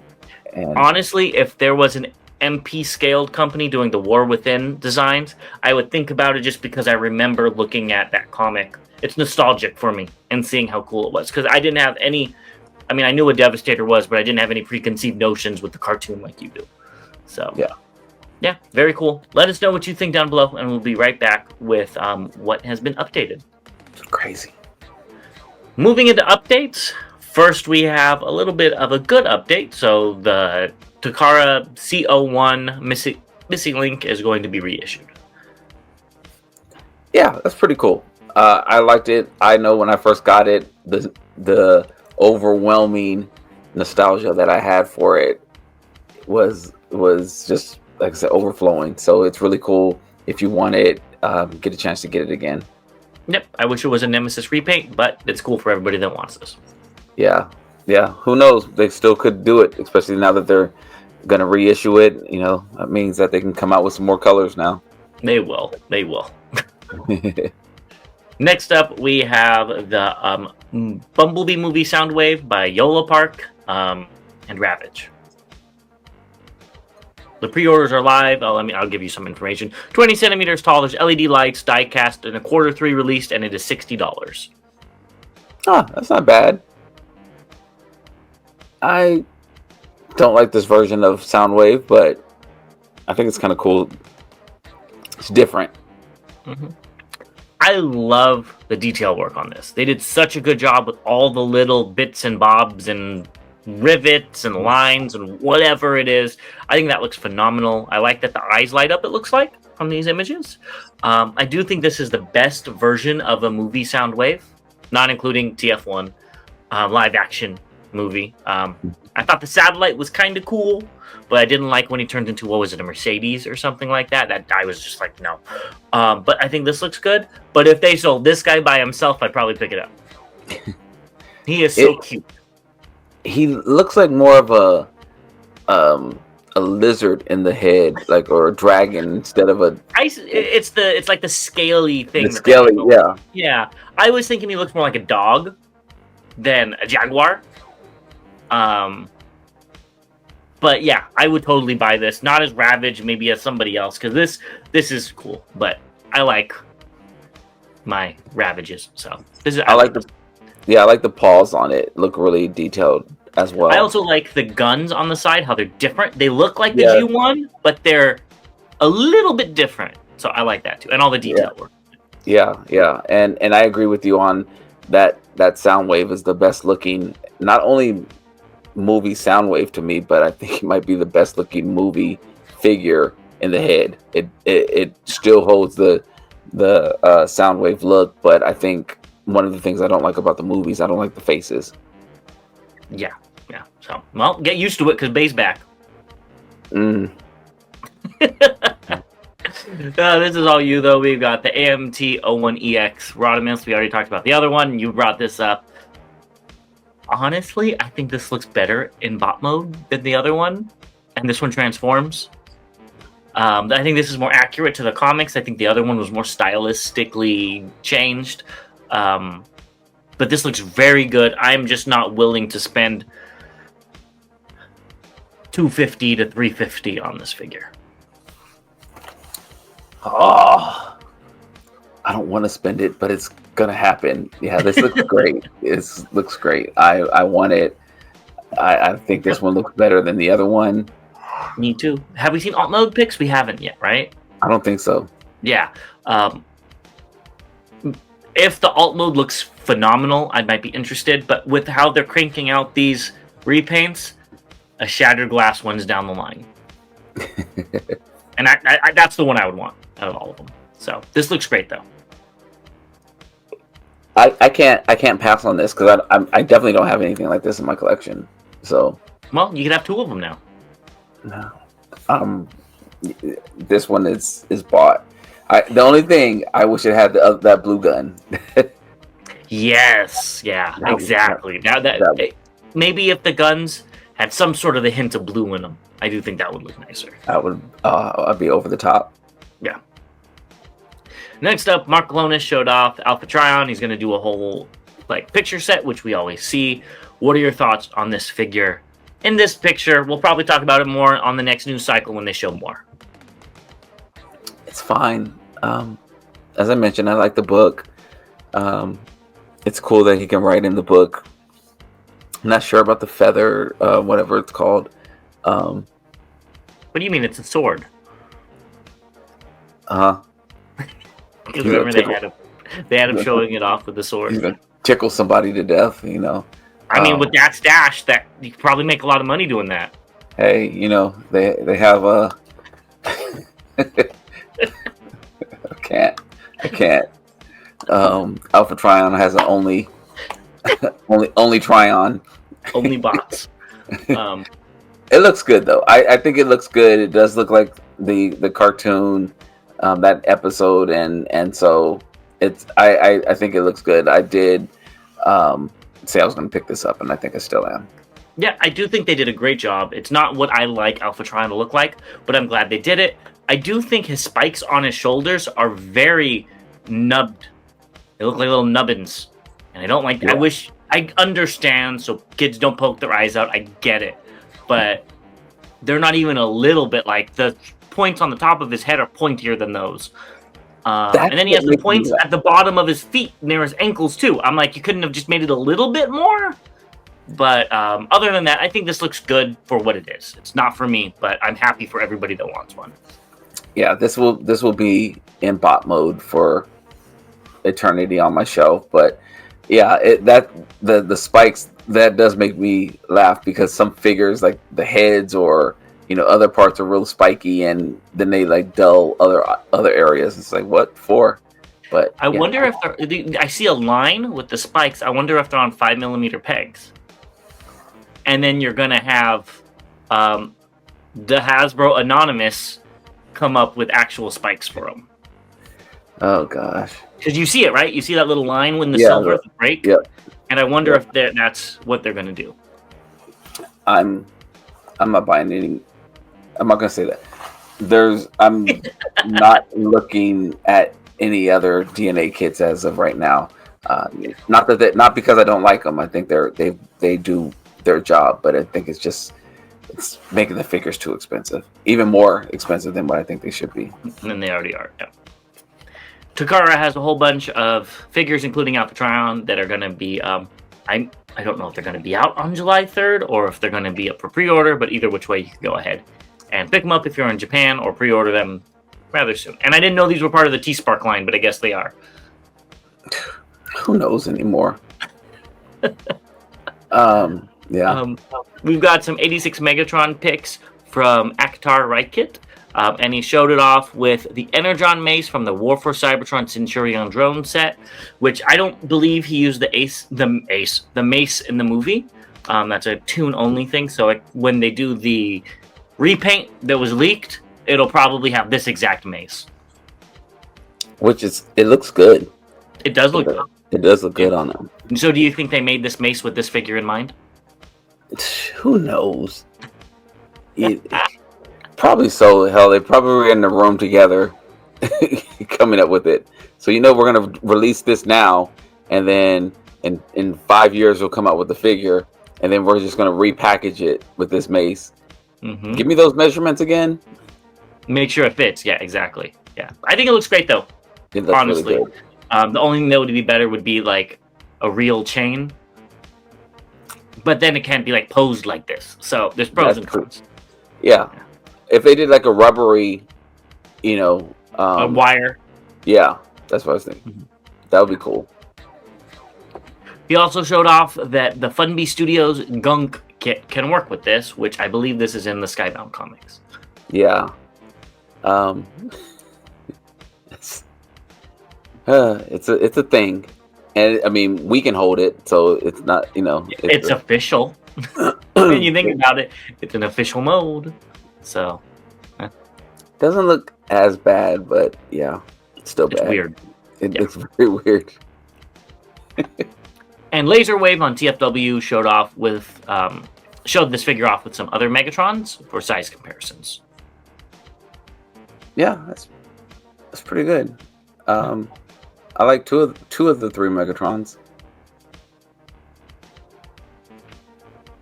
Speaker 2: And
Speaker 3: Honestly, if there was an MP scaled company doing the War Within designs, I would think about it just because I remember looking at that comic. It's nostalgic for me and seeing how cool it was, because I didn't have any. I mean, I knew what Devastator was, but I didn't have any preconceived notions with the cartoon like you do. So yeah, very cool. Let us know what you think down below, and we'll be right back with what has been updated.
Speaker 2: it's crazy.
Speaker 3: Moving into updates, first we have a little bit of a good update. So the Takara CO1 Missing Link is going to be reissued.
Speaker 2: Yeah, that's pretty cool. I liked it. I know when I first got it, the overwhelming nostalgia that I had for it was just, like I said, overflowing. So it's really cool. If you want it, get a chance to get it again.
Speaker 3: Yep, I wish it was a Nemesis repaint, but it's cool for everybody that wants this.
Speaker 2: Yeah. Who knows? They still could do it, especially now that they're gonna reissue it. You know, that means that they can come out with some more colors now.
Speaker 3: They will. Next up, we have the Bumblebee movie Soundwave by Yolopark and Ravage. The pre-orders are live. I'll give you some information. 20 centimeters tall. There's LED lights, die cast, and a Q3 released, and it is $60.
Speaker 2: Ah, that's not bad. I don't like this version of Soundwave, but I think it's kind of cool. It's different.
Speaker 3: Mm-hmm. I love the detail work on this. They did such a good job with all the little bits and bobs and rivets and lines and whatever it is. I think that looks phenomenal. I like that the eyes light up, it looks like, from these images. I do think this is the best version of a movie Soundwave, not including TFcon live action movie. I thought the satellite was kind of cool, but I didn't like when he turned into, what was it, a Mercedes or something like that. That guy was just like, no. But I think this looks good. But if they sold this guy by himself, I'd probably pick it up. He is so cute.
Speaker 2: He looks like more of a lizard in the head, like, or a dragon instead of a.
Speaker 3: It's like the scaly thing.
Speaker 2: The scaly, yeah.
Speaker 3: Yeah, I was thinking he looks more like a dog than a jaguar. But yeah, I would totally buy this. Not as Ravage, maybe as somebody else, because this is cool. But I like my Ravages, so this is.
Speaker 2: I like the paws on it. Look really detailed as well.
Speaker 3: I also like the guns on the side, how they're different. They look like the G1, but they're a little bit different. So I like that too, and all the detail work.
Speaker 2: Yeah, and I agree with you on that. That Soundwave is the best looking, not only movie Soundwave to me, but I think it might be the best looking movie figure in the head. It still holds the Soundwave look, but I think one of the things I don't like about the movies, I don't like the faces.
Speaker 3: Yeah. So, well, get used to it because Bay's back.
Speaker 2: Mm.
Speaker 3: This is all you, though. We've got the AMT-01EX Rodimus. We already talked about the other one. You brought this up. Honestly, I think this looks better in bot mode than the other one. And this one transforms. I think this is more accurate to the comics. I think the other one was more stylistically changed. But this looks very good. I'm just not willing to spend $250 to $350 on this figure.
Speaker 2: Oh, I don't want to spend it, but it's gonna happen. Yeah, this looks great. It looks great. I want it. I think this one looks better than the other one.
Speaker 3: Me too. Have we seen alt mode pics? We haven't yet, right?
Speaker 2: I don't think so.
Speaker 3: Yeah. If the alt mode looks phenomenal, I might be interested. But with how they're cranking out these repaints, a shattered glass one's down the line. And I that's the one I would want out of all of them. So this looks great, though.
Speaker 2: I can't pass on this because I definitely don't have anything like this in my collection. So
Speaker 3: well, you can have two of them now.
Speaker 2: No, this one is bought. The only thing I wish it had that blue gun.
Speaker 3: Yes, yeah, exactly. Now that maybe if the guns had some sort of a hint of blue in them, I do think that would look nicer.
Speaker 2: I'd be over the top.
Speaker 3: Yeah. Next up, Mark Lonis showed off Alpha Trion. He's going to do a whole picture set, which we always see. What are your thoughts on this figure? In this picture, we'll probably talk about it more on the next news cycle when they show more.
Speaker 2: It's fine. As I mentioned, I like the book. It's cool that he can write in the book. I'm not sure about the feather, whatever it's called.
Speaker 3: What do you mean it's a sword? Because remember they had him showing it off with the sword.
Speaker 2: He's gonna tickle somebody to death, you know.
Speaker 3: I mean, with that stash, that you could probably make a lot of money doing that.
Speaker 2: Hey, you know, they have a. I can't. Alpha Trion has an only Trion.
Speaker 3: Only bots.
Speaker 2: It looks good though. I think it looks good. It does look like the cartoon, that episode, and so it's. I think it looks good. I did say I was going to pick this up, and I think I still am.
Speaker 3: Yeah, I do think they did a great job. It's not what I like Alpha Trion to look like, but I'm glad they did it. I do think his spikes on his shoulders are very nubbed. They look like little nubbins, and I don't like. Yeah. I understand, so kids don't poke their eyes out. I get it, but they're not even a little bit like the points on the top of his head are pointier than those. And then he has the points at the bottom of his feet near his ankles too. I'm like, you couldn't have just made it a little bit more? But other than that, I think this looks good for what it is. It's not for me, but I'm happy for everybody that wants one.
Speaker 2: Yeah, this will be in bot mode for eternity on my shelf. But yeah, the spikes, that does make me laugh, because some figures like the heads or other parts are real spiky, and then they like dull other areas. It's like, what for? But
Speaker 3: I wonder if I see a line with the spikes. I wonder if they're on 5mm pegs. And then you're gonna have the Hasbro Anonymous come up with actual spikes for them.
Speaker 2: Oh gosh!
Speaker 3: Because you see it, right? You see that little line when the silver break.
Speaker 2: Yep.
Speaker 3: And I wonder if that's what they're gonna do.
Speaker 2: I'm not buying any. I'm not gonna say that. I'm not looking at any other DNA kits as of right now. Not because I don't like them. I think they do their job, but I think it's making the figures too expensive, even more expensive than what I think they should be.
Speaker 3: And they already are. Yeah. Takara has a whole bunch of figures, including Alpha Trion, that are going to be. I don't know if they're going to be out on July 3rd or if they're going to be up for pre-order, but either which way, you can go ahead and pick them up if you're in Japan, or pre-order them rather soon. And I didn't know these were part of the T-Spark line, but I guess they are.
Speaker 2: Who knows anymore? Yeah.
Speaker 3: We've got some 86 Megatron picks from Akhtar Rykit, and he showed it off with the Energon Mace from the War for Cybertron Centurion drone set, which I don't believe he used the Mace in the movie. That's a tune-only thing, so when they do the repaint that was leaked, it'll probably have this exact Mace.
Speaker 2: It looks good.
Speaker 3: It does look good.
Speaker 2: It does look good on them.
Speaker 3: So do you think they made this Mace with this figure in mind?
Speaker 2: Who knows? Probably so. Hell, they probably were in the room together coming up with it. So we're going to release this now, and then in 5 years we'll come out with the figure, and then we're just going to repackage it with this Mace. Mm-hmm. Give me those measurements again.
Speaker 3: Make sure it fits. Yeah, exactly. Yeah, I think it looks great though.
Speaker 2: It looks honestly, really good.
Speaker 3: The only thing that would be better would be like a real chain. But then it can't be like posed like this. So there's pros and cons.
Speaker 2: Yeah. If they did like a rubbery,
Speaker 3: a wire.
Speaker 2: Yeah, that's what I was thinking. Mm-hmm. That would be cool.
Speaker 3: He also showed off that the Funby Studios Gunk kit can work with this, which I believe this is in the Skybound comics.
Speaker 2: Yeah. It's a thing. And I mean, we can hold it, so it's not,
Speaker 3: it's official. When you think about it, it's an official mode. So,
Speaker 2: doesn't look as bad, but yeah, it's still bad.
Speaker 3: It's weird.
Speaker 2: It looks very weird.
Speaker 3: And Laser Wave on TFW showed this figure off with some other Megatrons for size comparisons.
Speaker 2: Yeah, that's pretty good. I like two of the three Megatrons.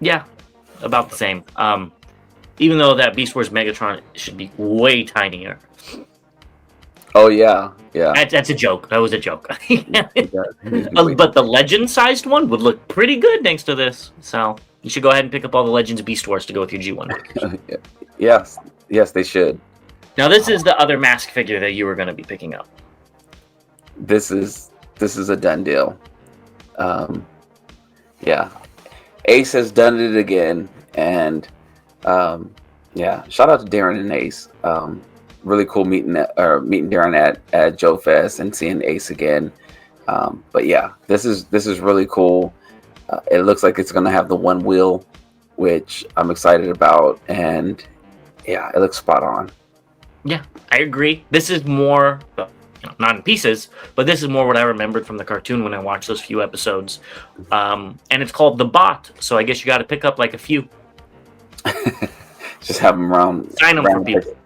Speaker 3: Yeah, about the same. Even though that Beast Wars Megatron should be way tinier.
Speaker 2: Oh yeah.
Speaker 3: That's a joke. That was a joke.
Speaker 2: But
Speaker 3: But the Legend-sized one would look pretty good next to this. So you should go ahead and pick up all the Legends Beast Wars to go with your G1 figures.
Speaker 2: Yes, they should.
Speaker 3: Now this is the other M.A.S.K figure that you were going to be picking up.
Speaker 2: This is a done deal. Yeah, Ace has done it again, and shout out to Darren and Ace. Really cool meeting Darren at Joe Fest and seeing Ace again. But yeah, this is really cool. It looks like it's gonna have the one wheel, which I'm excited about, and yeah, it looks spot on.
Speaker 3: Yeah, I agree. This is more, not in pieces, but this is more what I remembered from the cartoon when I watched those few episodes. And it's called The Bot, so I guess you got to pick up like a few.
Speaker 2: Just have them around.
Speaker 3: Sign them for people.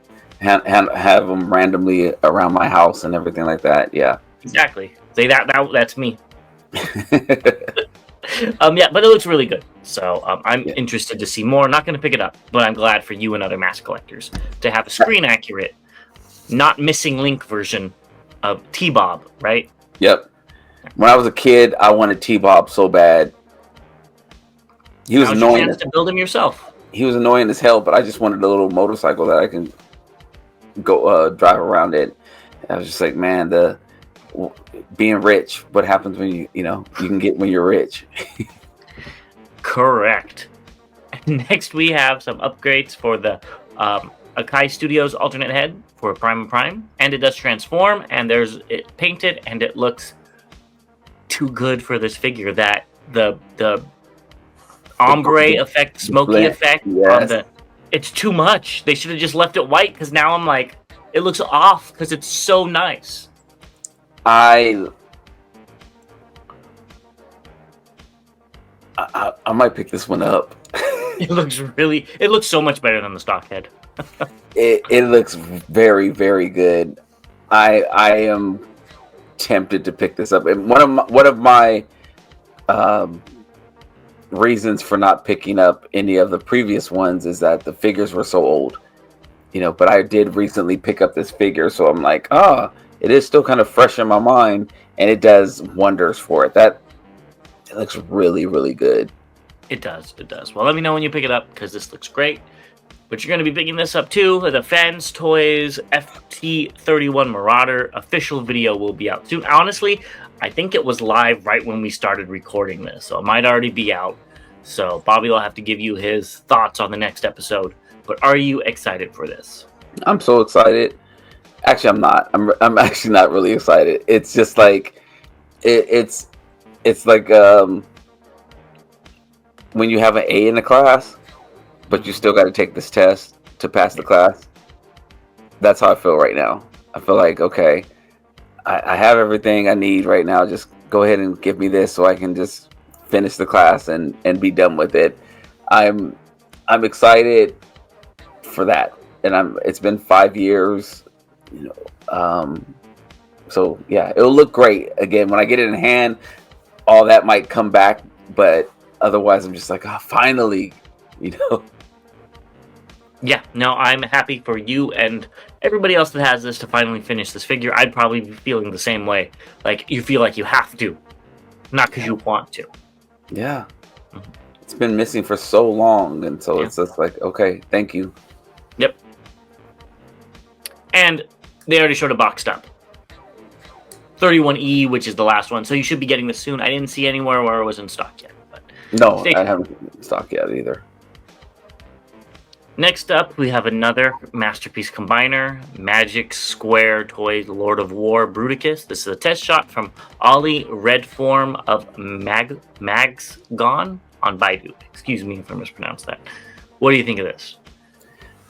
Speaker 2: Have them randomly around my house and everything like that. Yeah.
Speaker 3: Exactly. Say that's me. Yeah, but it looks really good. So I'm interested to see more. Not going to pick it up, but I'm glad for you and other M.A.S.K collectors to have a screen accurate, not missing link version of T-Bob, right?
Speaker 2: Yep. When I was a kid, I wanted T-Bob so bad. He was annoying.
Speaker 3: Your chance to build him yourself.
Speaker 2: He was annoying as hell, but I just wanted a little motorcycle that I can go drive around it. I was just like, man, being rich. What happens when you can get when you're rich?
Speaker 3: Correct. Next, we have some upgrades for the Akai Studios alternate head for Prime, and it does transform, and there's it painted, and it looks too good for this figure. That the ombre effect, smoky effect on it's too much. They should have just left it white, because now I'm like, it looks off because it's so nice.
Speaker 2: I might pick this one up.
Speaker 3: It looks so much better than the stock head.
Speaker 2: It looks very, very good. I am tempted to pick this up. And one of my reasons for not picking up any of the previous ones is that the figures were so old. But I did recently pick up this figure, so I'm like, it is still kind of fresh in my mind, and it does wonders for it. It looks really, really good.
Speaker 3: It does. Well, let me know when you pick it up, because this looks great. But you're going to be picking this up too. The Fanstoys FT31 Marauder official video will be out soon. Honestly, I think it was live right when we started recording this, so it might already be out. So Bobby will have to give you his thoughts on the next episode. But are you excited for this?
Speaker 2: I'm so excited. Actually, I'm not. I'm actually not really excited. It's just like it's like when you have an A in the class, but you still got to take this test to pass the class. That's how I feel right now. I feel like, okay, I have everything I need right now. Just go ahead and give me this so I can just finish the class and be done with it. I'm excited for that, and it's been 5 years, so yeah, it'll look great. Again, when I get it in hand, all that might come back, but otherwise I'm just like, finally,
Speaker 3: Yeah, no, I'm happy for you and everybody else that has this to finally finish this figure. I'd probably be feeling the same way. Like, you feel like you have to, not because you want to.
Speaker 2: Yeah. Mm-hmm. It's been missing for so long, and so it's just like, okay, thank you.
Speaker 3: Yep. And they already showed a boxed up 31E, which is the last one, so you should be getting this soon. I didn't see anywhere where it was in stock yet. But
Speaker 2: no, I haven't in stock yet either.
Speaker 3: Next up, we have another masterpiece combiner, Magic Square Toys Lord of War Bruticus. This is a test shot from Ollie Red Form of M.A.S.K on Baidu. Excuse me if I mispronounced that. What do you think of this?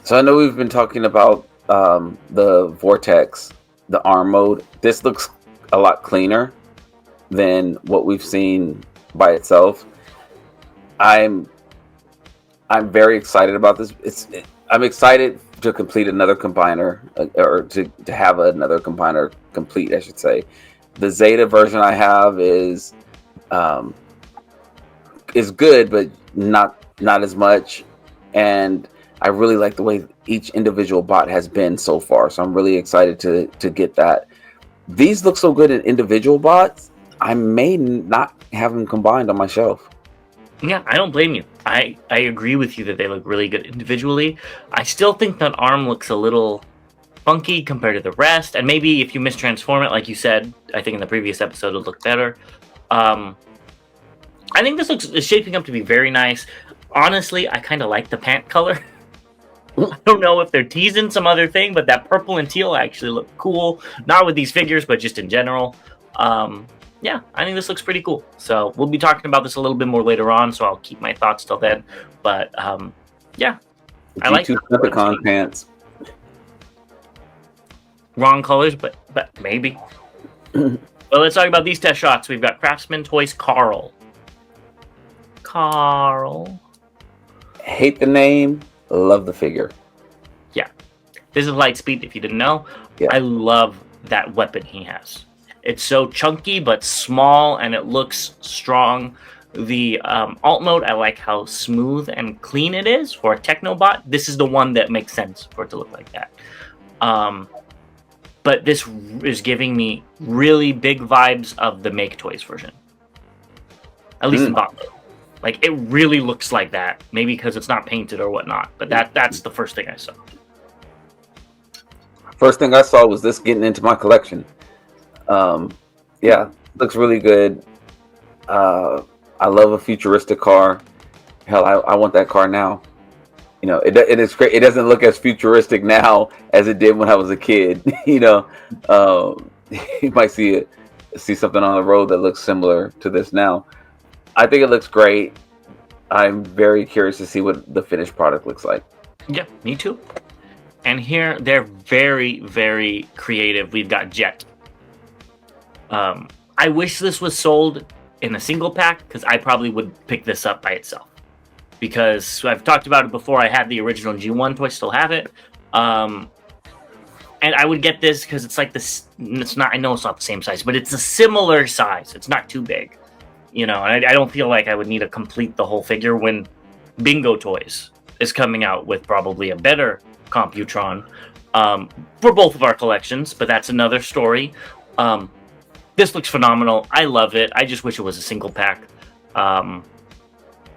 Speaker 2: So I know we've been talking about the Vortex, the arm mode. This looks a lot cleaner than what we've seen by itself. I'm very excited about this. I'm excited to complete another combiner, or to have another combiner complete, I should say. The Zeta version I have is good, but not as much. And I really like the way each individual bot has been so far. So I'm really excited to get that. These look so good in individual bots. I may not have them combined on my shelf.
Speaker 3: Yeah, I don't blame you. I agree with you that they look really good individually. I still think that arm looks a little funky compared to the rest. And maybe if you mistransform it, like you said, I think in the previous episode, it'll look better. I think this is shaping up to be very nice. Honestly, I kind of like the pant color. I don't know if they're teasing some other thing, but that purple and teal actually look cool. Not with these figures, but just in general. Yeah, I think this looks pretty cool. So we'll be talking about this a little bit more later on, so I'll keep my thoughts till then. But yeah, I like
Speaker 2: Decepticon pants.
Speaker 3: Wrong colors, but maybe. Well, let's talk about these test shots. We've got Craftsman Toys Carl.
Speaker 2: Hate the name, love the figure.
Speaker 3: Yeah, this is Lightspeed. If you didn't know, yeah. I love that weapon he has. It's so chunky but small, and it looks strong. The alt mode, I like how smooth and clean it is for a Technobot. This is the one that makes sense for it to look like that. But this is giving me really big vibes of the Make Toys version. At least in bot mode. Like, it really looks like that. Maybe because it's not painted or whatnot. But that's the first thing I saw.
Speaker 2: First thing I saw was this getting into my collection. Yeah, looks really good. I love a futuristic car. Hell, I want that car now. You know, it is great. It doesn't look as futuristic now as it did when I was a kid. You know, you might see something on the road that looks similar to this now. I think it looks great. I'm very curious to see what the finished product looks like.
Speaker 3: Yeah, me too. And here they're very, very creative. We've got Jet. I wish this was sold in a single pack, because I probably would pick this up by itself. Because I've talked about it before. I had the original G1 toy, still have it. And I would get this because it's like this. It's not. I know it's not the same size, but it's a similar size. It's not too big, you know. And I don't feel like I would need to complete the whole figure when Bingo Toys is coming out with probably a better Computron for both of our collections. But that's another story. This looks phenomenal. I love it. I just wish it was a single pack.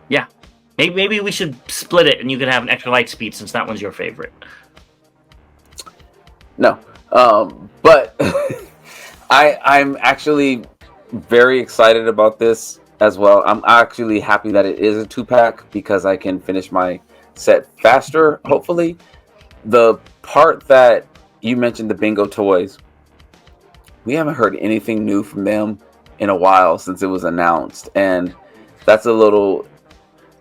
Speaker 3: Yeah. Maybe we should split it and you can have an extra Lightspeed since that one's your favorite.
Speaker 2: No. But I'm actually very excited about this as well. I'm actually happy that it is a 2-pack because I can finish my set faster, hopefully. The part that you mentioned, the Bingo Toys, we haven't heard anything new from them in a while since it was announced. And that's a little...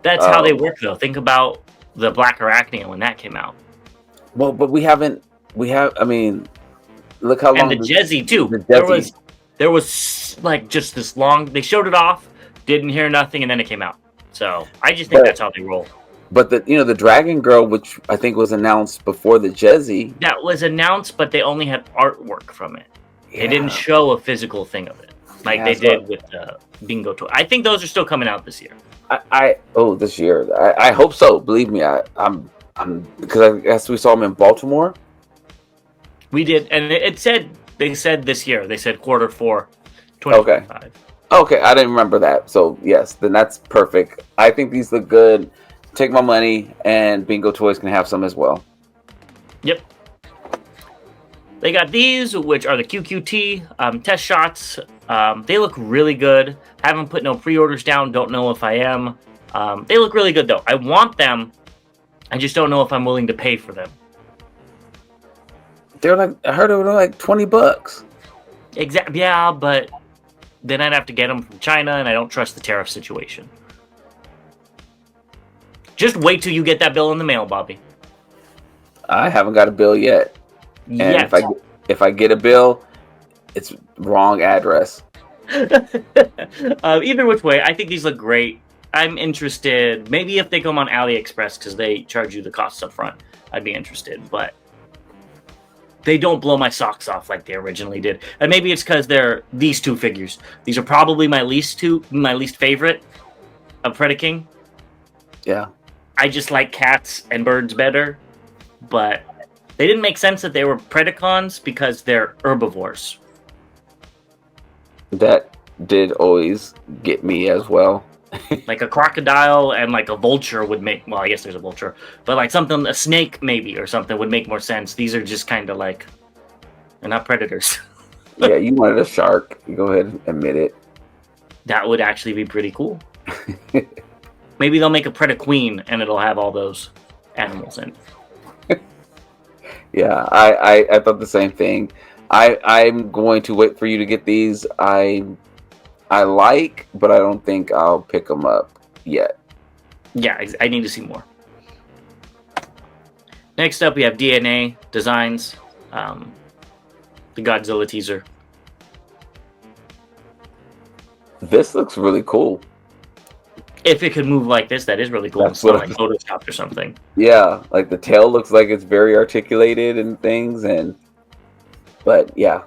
Speaker 3: That's how they work, though. Think about the Black Arachnia when that came out.
Speaker 2: Well, but I mean, look how long...
Speaker 3: And the Jezzy, too. There was like just this long... They showed it off, didn't hear nothing, and then it came out. So I just think that's how they roll.
Speaker 2: But the Dragon Girl, which I think was announced before the Jezzy... That
Speaker 3: was announced, but they only had artwork from it. Yeah. They didn't show a physical thing of it. Like they did with the Bingo Toy. I think those are still coming out this year.
Speaker 2: This year. I hope so. Believe me, I'm because I guess we saw them in Baltimore.
Speaker 3: We did, and they said this year. They said Q4, 2025.
Speaker 2: Okay, I didn't remember that. So yes, then that's perfect. I think these look good. Take my money, and Bingo Toys can have some as well.
Speaker 3: Yep. They got these, which are the QQT test shots. They look really good. Haven't put no pre-orders down. Don't know if I am. They look really good, though. I want them. I just don't know if I'm willing to pay for them.
Speaker 2: They're like, I heard they were like $20.
Speaker 3: Exactly. Yeah, but then I'd have to get them from China, and I don't trust the tariff situation. Just wait till you get that bill in the mail, Bobby.
Speaker 2: I haven't got a bill yet. And if I get a bill, it's wrong address.
Speaker 3: Either which way, I think these look great. I'm interested. Maybe if they come on AliExpress because they charge you the costs up front, I'd be interested. But they don't blow my socks off like they originally did. And maybe it's because they're these two figures. These are probably my least favorite of Predaking.
Speaker 2: Yeah.
Speaker 3: I just like cats and birds better. But they didn't make sense that they were Predacons because they're herbivores.
Speaker 2: That did always get me as well.
Speaker 3: Like a crocodile and like a vulture would make, well, I guess there's a vulture, but like something, a snake maybe or something would make more sense. These are just kind of like, they're not predators.
Speaker 2: Yeah, you wanted a shark. You go ahead and admit it.
Speaker 3: That would actually be pretty cool. Maybe they'll make a Predaqueen and it'll have all those animals in it.
Speaker 2: Yeah, I thought the same thing. I'm going to wait for you to get these. I like, but I don't think I'll pick them up yet.
Speaker 3: Yeah, I need to see more. Next up, we have DNA Designs, the Godzilla teaser.
Speaker 2: This looks really cool.
Speaker 3: If it could move like this, that is really cool.
Speaker 2: That's
Speaker 3: it's not like Photoshopped or something.
Speaker 2: Yeah, like the tail looks like it's very articulated and things, but yeah,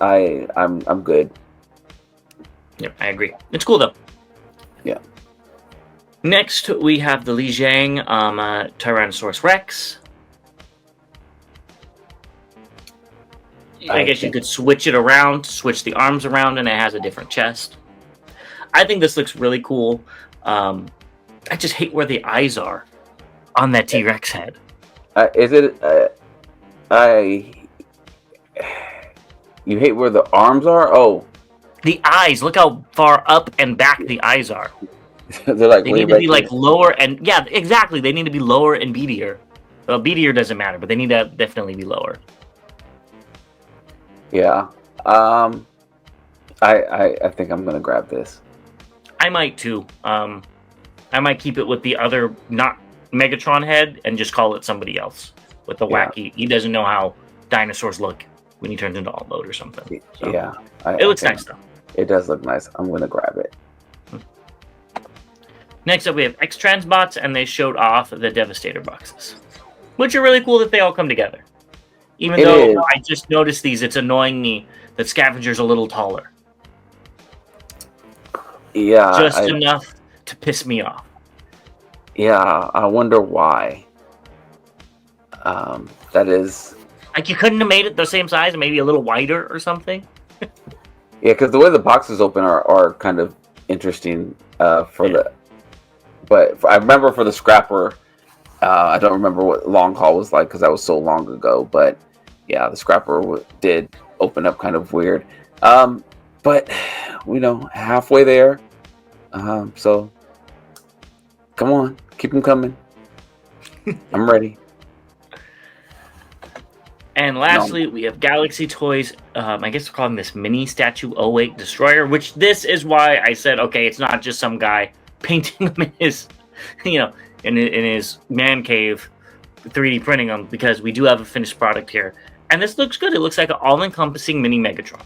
Speaker 2: I'm good.
Speaker 3: Yep, I agree. It's cool though.
Speaker 2: Yeah.
Speaker 3: Next, we have the Li Jiang Tyrannosaurus Rex. I guess you could switch it around, switch the arms around, and it has a different chest. I think this looks really cool. I just hate where the eyes are on that T-Rex head.
Speaker 2: You hate where the arms are? Oh.
Speaker 3: The eyes. Look how far up and back the eyes are.
Speaker 2: They're like
Speaker 3: they need to be like lower and yeah, exactly. They need to be lower and beadier. Well, beadier doesn't matter, but they need to definitely be lower.
Speaker 2: Yeah. I think I'm gonna grab this.
Speaker 3: I might too. I might keep it with the other not Megatron head and just call it somebody else with the wacky. He doesn't know how dinosaurs look when he turns into all mode or something. So,
Speaker 2: yeah.
Speaker 3: It looks nice though.
Speaker 2: It does look nice. I'm gonna grab it.
Speaker 3: Next up, we have X-Transbots, and they showed off the Devastator boxes, which are really cool that they all come together. Even though I just noticed these, it's annoying me that Scavenger's a little taller.
Speaker 2: Yeah.
Speaker 3: Just enough to piss me off.
Speaker 2: Yeah, I wonder why. That is...
Speaker 3: Like, you couldn't have made it the same size, maybe a little wider or something?
Speaker 2: Yeah, because the way the boxes open are kind of interesting the... But I remember for the Scrapper, I don't remember what Long Haul was like because that was so long ago. But yeah, the Scrapper did open up kind of weird. But, halfway there. So, come on. Keep them coming. I'm ready.
Speaker 3: And lastly, we have Galaxy Toys. I guess we're calling this Mini Statue 08 Destroyer, which this is why I said, okay, it's not just some guy painting them in his, in his man cave, 3D printing them, because we do have a finished product here. And this looks good. It looks like an all-encompassing mini Megatron.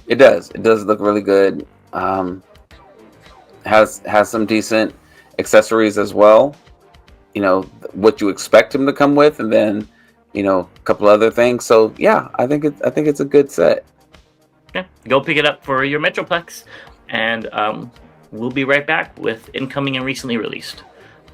Speaker 3: It
Speaker 2: does. It does look really good. Has some decent accessories as well. What you expect him to come with, and then a couple other things. So yeah, I think it's a good set.
Speaker 3: Yeah, go pick it up for your Metroplex, and we'll be right back with incoming and recently released.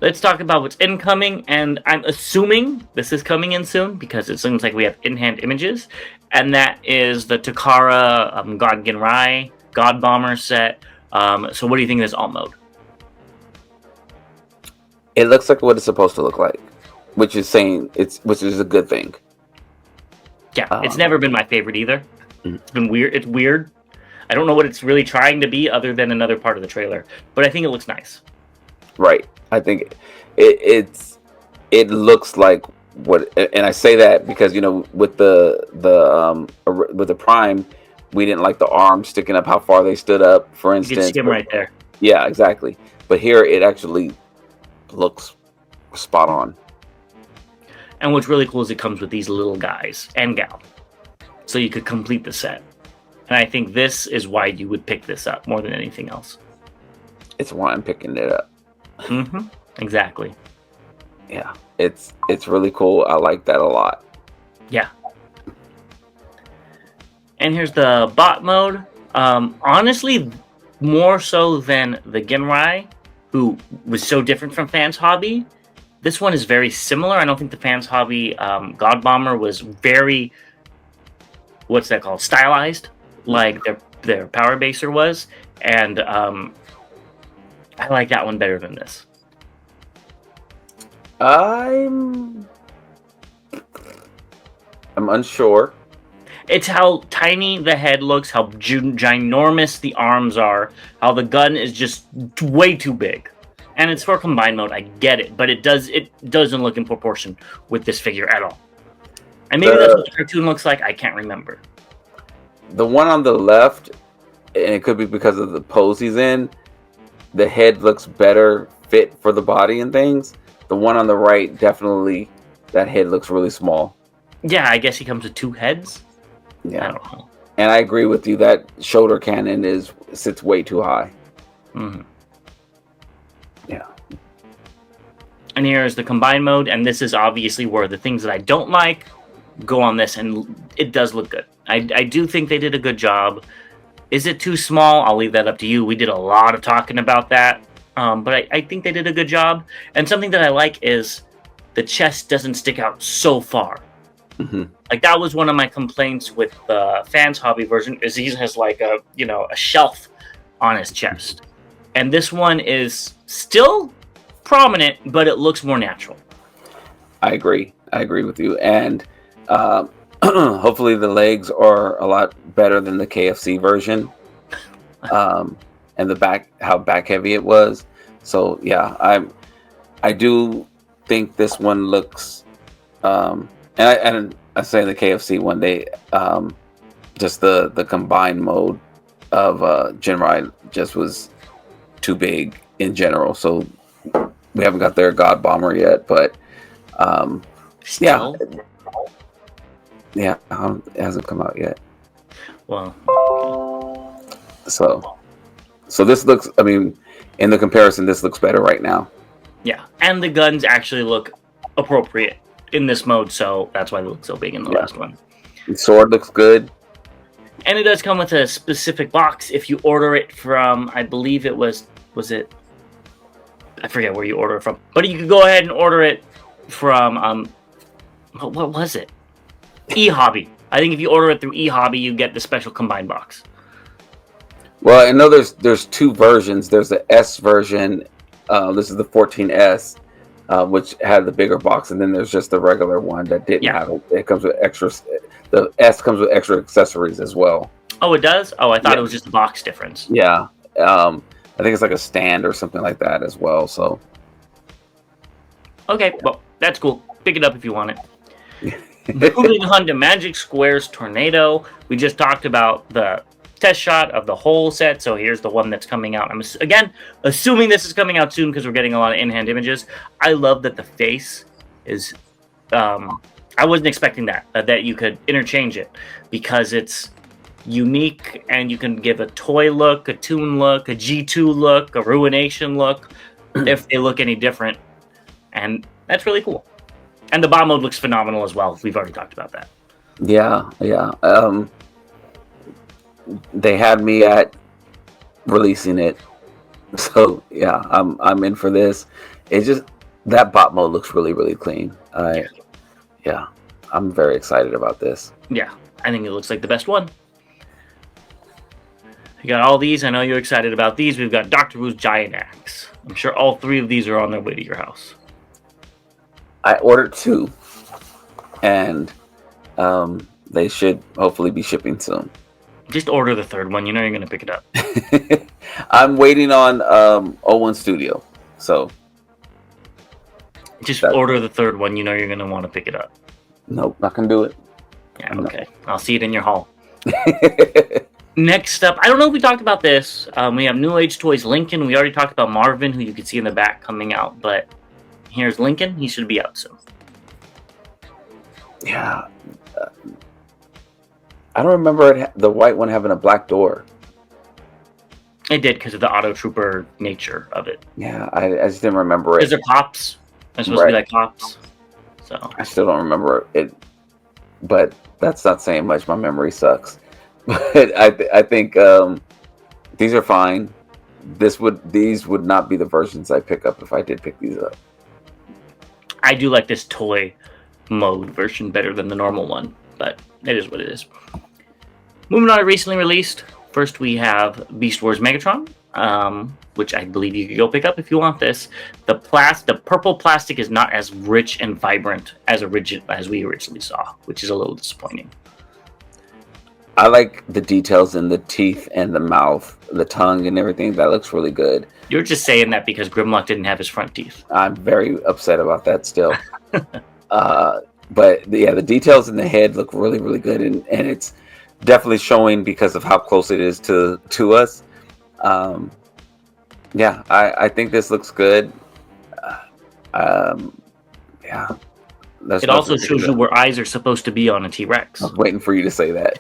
Speaker 3: Let's talk about what's incoming, and I'm assuming this is coming in soon because it seems like we have in-hand images, and that is the Takara God Genrai God Bomber set. So what do you think of this alt mode?
Speaker 2: It looks like what it's supposed to look like, which is a good thing.
Speaker 3: Yeah, it's never been my favorite either. It's been weird. It's weird. I don't know what it's really trying to be other than another part of the trailer, but I think it looks nice.
Speaker 2: Right. I think it looks like what, and I say that because with the Prime, we didn't like the arms sticking up how far they stood up, for instance.
Speaker 3: You can see them right there.
Speaker 2: Yeah, exactly. But here it actually looks spot on.
Speaker 3: And what's really cool is it comes with these little guys and gal, so you could complete the set. And I think this is why you would pick this up more than anything else.
Speaker 2: it's why I'm picking it up.
Speaker 3: Mm-hmm. Exactly.
Speaker 2: Yeah, it's really cool. I like that a lot.
Speaker 3: Yeah. And here's the bot mode. Honestly, more so than the Ginrai, who was so different from Fans Hobby, this one is very similar. I don't think the Fans Hobby God Bomber was very, what's that called, stylized, like their Power Baser was. And I like that one better than this.
Speaker 2: I'm unsure.
Speaker 3: It's how tiny the head looks, how ginormous the arms are, how the gun is just way too big. And it's for combined mode, I get it, but it doesn't look in proportion with this figure at all. And maybe that's what the cartoon looks like, I can't remember.
Speaker 2: The one on the left, and it could be because of the pose he's in, the head looks better fit for the body and things. The one on the right, definitely, that head looks really small.
Speaker 3: Yeah, I guess he comes with two heads.
Speaker 2: Yeah,
Speaker 3: I don't know.
Speaker 2: And I agree with you. That shoulder cannon sits way too high.
Speaker 3: Mm-hmm.
Speaker 2: Yeah.
Speaker 3: And here's the combined mode, and this is obviously where the things that I don't like go on this, and it does look good. I do think they did a good job. Is it too small? I'll leave that up to you. We did a lot of talking about that, but I think they did a good job. And something that I like is the chest doesn't stick out so far.
Speaker 2: Mm-hmm.
Speaker 3: Like, that was one of my complaints with the Fans Hobby version, is he has like a shelf on his chest. And this one is still prominent, but it looks more natural.
Speaker 2: I agree with you. And hopefully the legs are a lot better than the KFC version. And the back, how back heavy it was. So yeah, I do think this one looks, and I say the KFC one, they just the combined mode of Jinrai just was too big in general. So we haven't got their God Bomber yet, but
Speaker 3: Still?
Speaker 2: yeah, it hasn't come out yet.
Speaker 3: Well,
Speaker 2: so this looks, I mean, in the comparison, this looks better right now.
Speaker 3: yeah, and the guns actually look appropriate in this mode, so that's why they look so big in the last one.
Speaker 2: The sword looks good.
Speaker 3: And it does come with a specific box if you order it from, I believe it was it? I forget where you order it from. But you could go ahead and order it from, what was it? eHobby. I think if you order it through eHobby, you get the special combined box.
Speaker 2: Well, I know there's two versions. There's the S version. This is the 14S, which had the bigger box, and then there's just the regular one that didn't have it. It comes with extra. The S comes with extra accessories as well.
Speaker 3: Oh, it does? Oh, I thought it was just a box difference.
Speaker 2: Yeah. I think it's like a stand or something like that as well. So.
Speaker 3: Okay, well, that's cool. Pick it up if you want it. Moving on to Magic Square's Tornado. We just talked about the test shot of the whole set, so here's the one that's coming out. I'm again assuming this is coming out soon because we're getting a lot of in-hand images. I love that the face is I wasn't expecting that you could interchange it, because it's unique and you can give a toy look, a toon look, a G2 look, a Ruination look if they look any different, and that's really cool. And the bomb mode looks phenomenal as well. We've already talked about that.
Speaker 2: Yeah. They had me at releasing it, so yeah, I'm in for this. It's just that bot mode looks really, really clean. Yeah, I'm very excited about this.
Speaker 3: Yeah, I think it looks like the best one. You got all these. I know you're excited about these. We've got Doctor Wu's Giant Axe. I'm sure all three of these are on their way to your house.
Speaker 2: I ordered two, and they should hopefully be shipping soon.
Speaker 3: Just order the third one. You know you're going to pick it up.
Speaker 2: I'm waiting on O1 Studio, so
Speaker 3: just order the third one. You know you're going to want to pick it up.
Speaker 2: Nope, not going to do it.
Speaker 3: Yeah, okay. I'll see it in your haul. Next up, I don't know if we talked about this. We have New Age Toys Lincoln. We already talked about Marvin, who you can see in the back coming out, but here's Lincoln. He should be out soon.
Speaker 2: Yeah. I don't remember the white one having a black door.
Speaker 3: It did because of the auto trooper nature of it.
Speaker 2: Yeah, I just didn't remember it.
Speaker 3: Because they're cops. They're supposed to be like cops. So
Speaker 2: I still don't remember it, but that's not saying much. My memory sucks. But I think these are fine. These would not be the versions I pick up if I did pick these up.
Speaker 3: I do like this toy mode version better than the normal one, but it is what it is. Moving on to recently released. First, we have Beast Wars Megatron, which I believe you could go pick up if you want this. The purple plastic is not as rich and vibrant as we originally saw, which is a little disappointing.
Speaker 2: I like the details in the teeth and the mouth, the tongue and everything. That looks really good.
Speaker 3: You're just saying that because Grimlock didn't have his front teeth.
Speaker 2: I'm very upset about that still. But yeah, the details in the head look really, really good. And it's definitely showing because of how close it is to us. Yeah, I think this looks good. Yeah.
Speaker 3: It also shows you where eyes are supposed to be on a T-Rex.
Speaker 2: I was waiting for you to say that.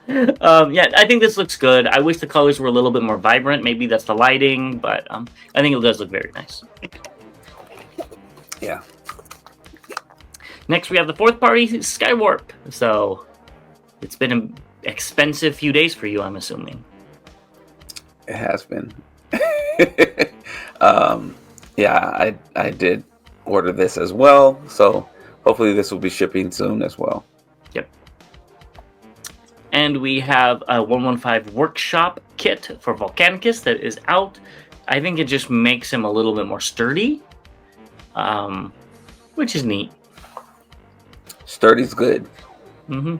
Speaker 3: Yeah, I think this looks good. I wish the colors were a little bit more vibrant. Maybe that's the lighting, but I think it does look very nice.
Speaker 2: Yeah.
Speaker 3: Next, we have the fourth party, Skywarp. So, it's been an expensive few days for you, I'm assuming.
Speaker 2: It has been. Yeah, I did order this as well, so hopefully this will be shipping soon as well.
Speaker 3: Yep. And we have a 115 workshop kit for Volcanicus that is out. I think it just makes him a little bit more sturdy, which is neat.
Speaker 2: Sturdy's good.
Speaker 3: Mm-hmm.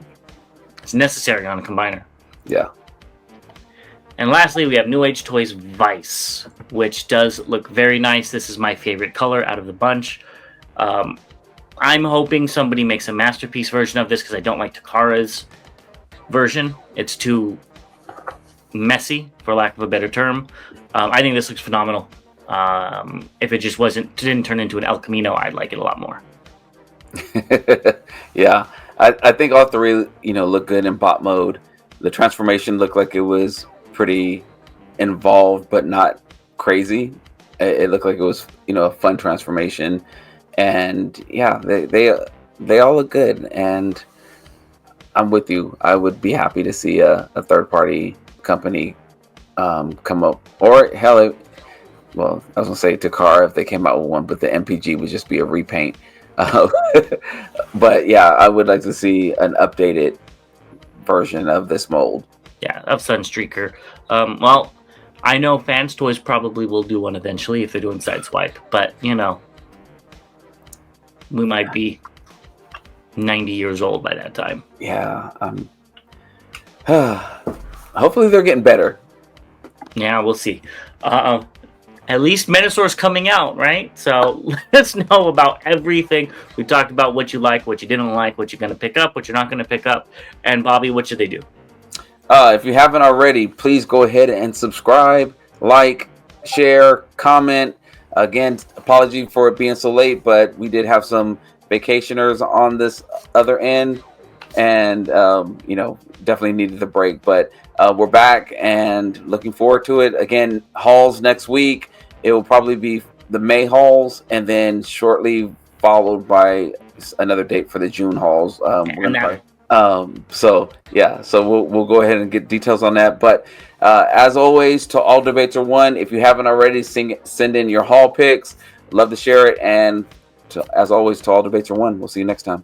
Speaker 3: It's necessary on a combiner.
Speaker 2: Yeah.
Speaker 3: And lastly, we have New Age Toys Vice, which does look very nice. This is my favorite color out of the bunch. I'm hoping somebody makes a masterpiece version of this because I don't like Takara's version. It's too messy, for lack of a better term. I think this looks phenomenal. If it just didn't turn into an El Camino, I'd like it a lot more.
Speaker 2: Yeah, I think all three, look good in bot mode. The transformation looked like it was pretty involved, but not crazy. It looked like it was, a fun transformation, and yeah, they all look good. And I'm with you. I would be happy to see a third party company come up, or hell, well, I was gonna say Takara if they came out with one, but the MPG would just be a repaint. But yeah, I would like to see an updated version of this mold. Yeah,
Speaker 3: of Sunstreaker. Well, I know Fanstoys probably will do one eventually if they're doing Sideswipe, but we might be 90 years old by that time.
Speaker 2: Yeah. Hopefully they're getting better.
Speaker 3: Yeah, we'll see. At least Menasor's coming out, right? So let us know about everything. We talked about what you like, what you didn't like, what you're going to pick up, what you're not going to pick up. And Bobby, what should they do?
Speaker 2: If you haven't already, please go ahead and subscribe, like, share, comment. Again, apology for it being so late, but we did have some vacationers on this other end, and definitely needed the break. But we're back and looking forward to it. Again, hauls next week. It will probably be the May hauls, and then shortly followed by another date for the June hauls. So we'll go ahead and get details on that. But as always, to all Debater One, if you haven't already, send in your haul picks. Love to share it. And as always, to all Debater One, we'll see you next time.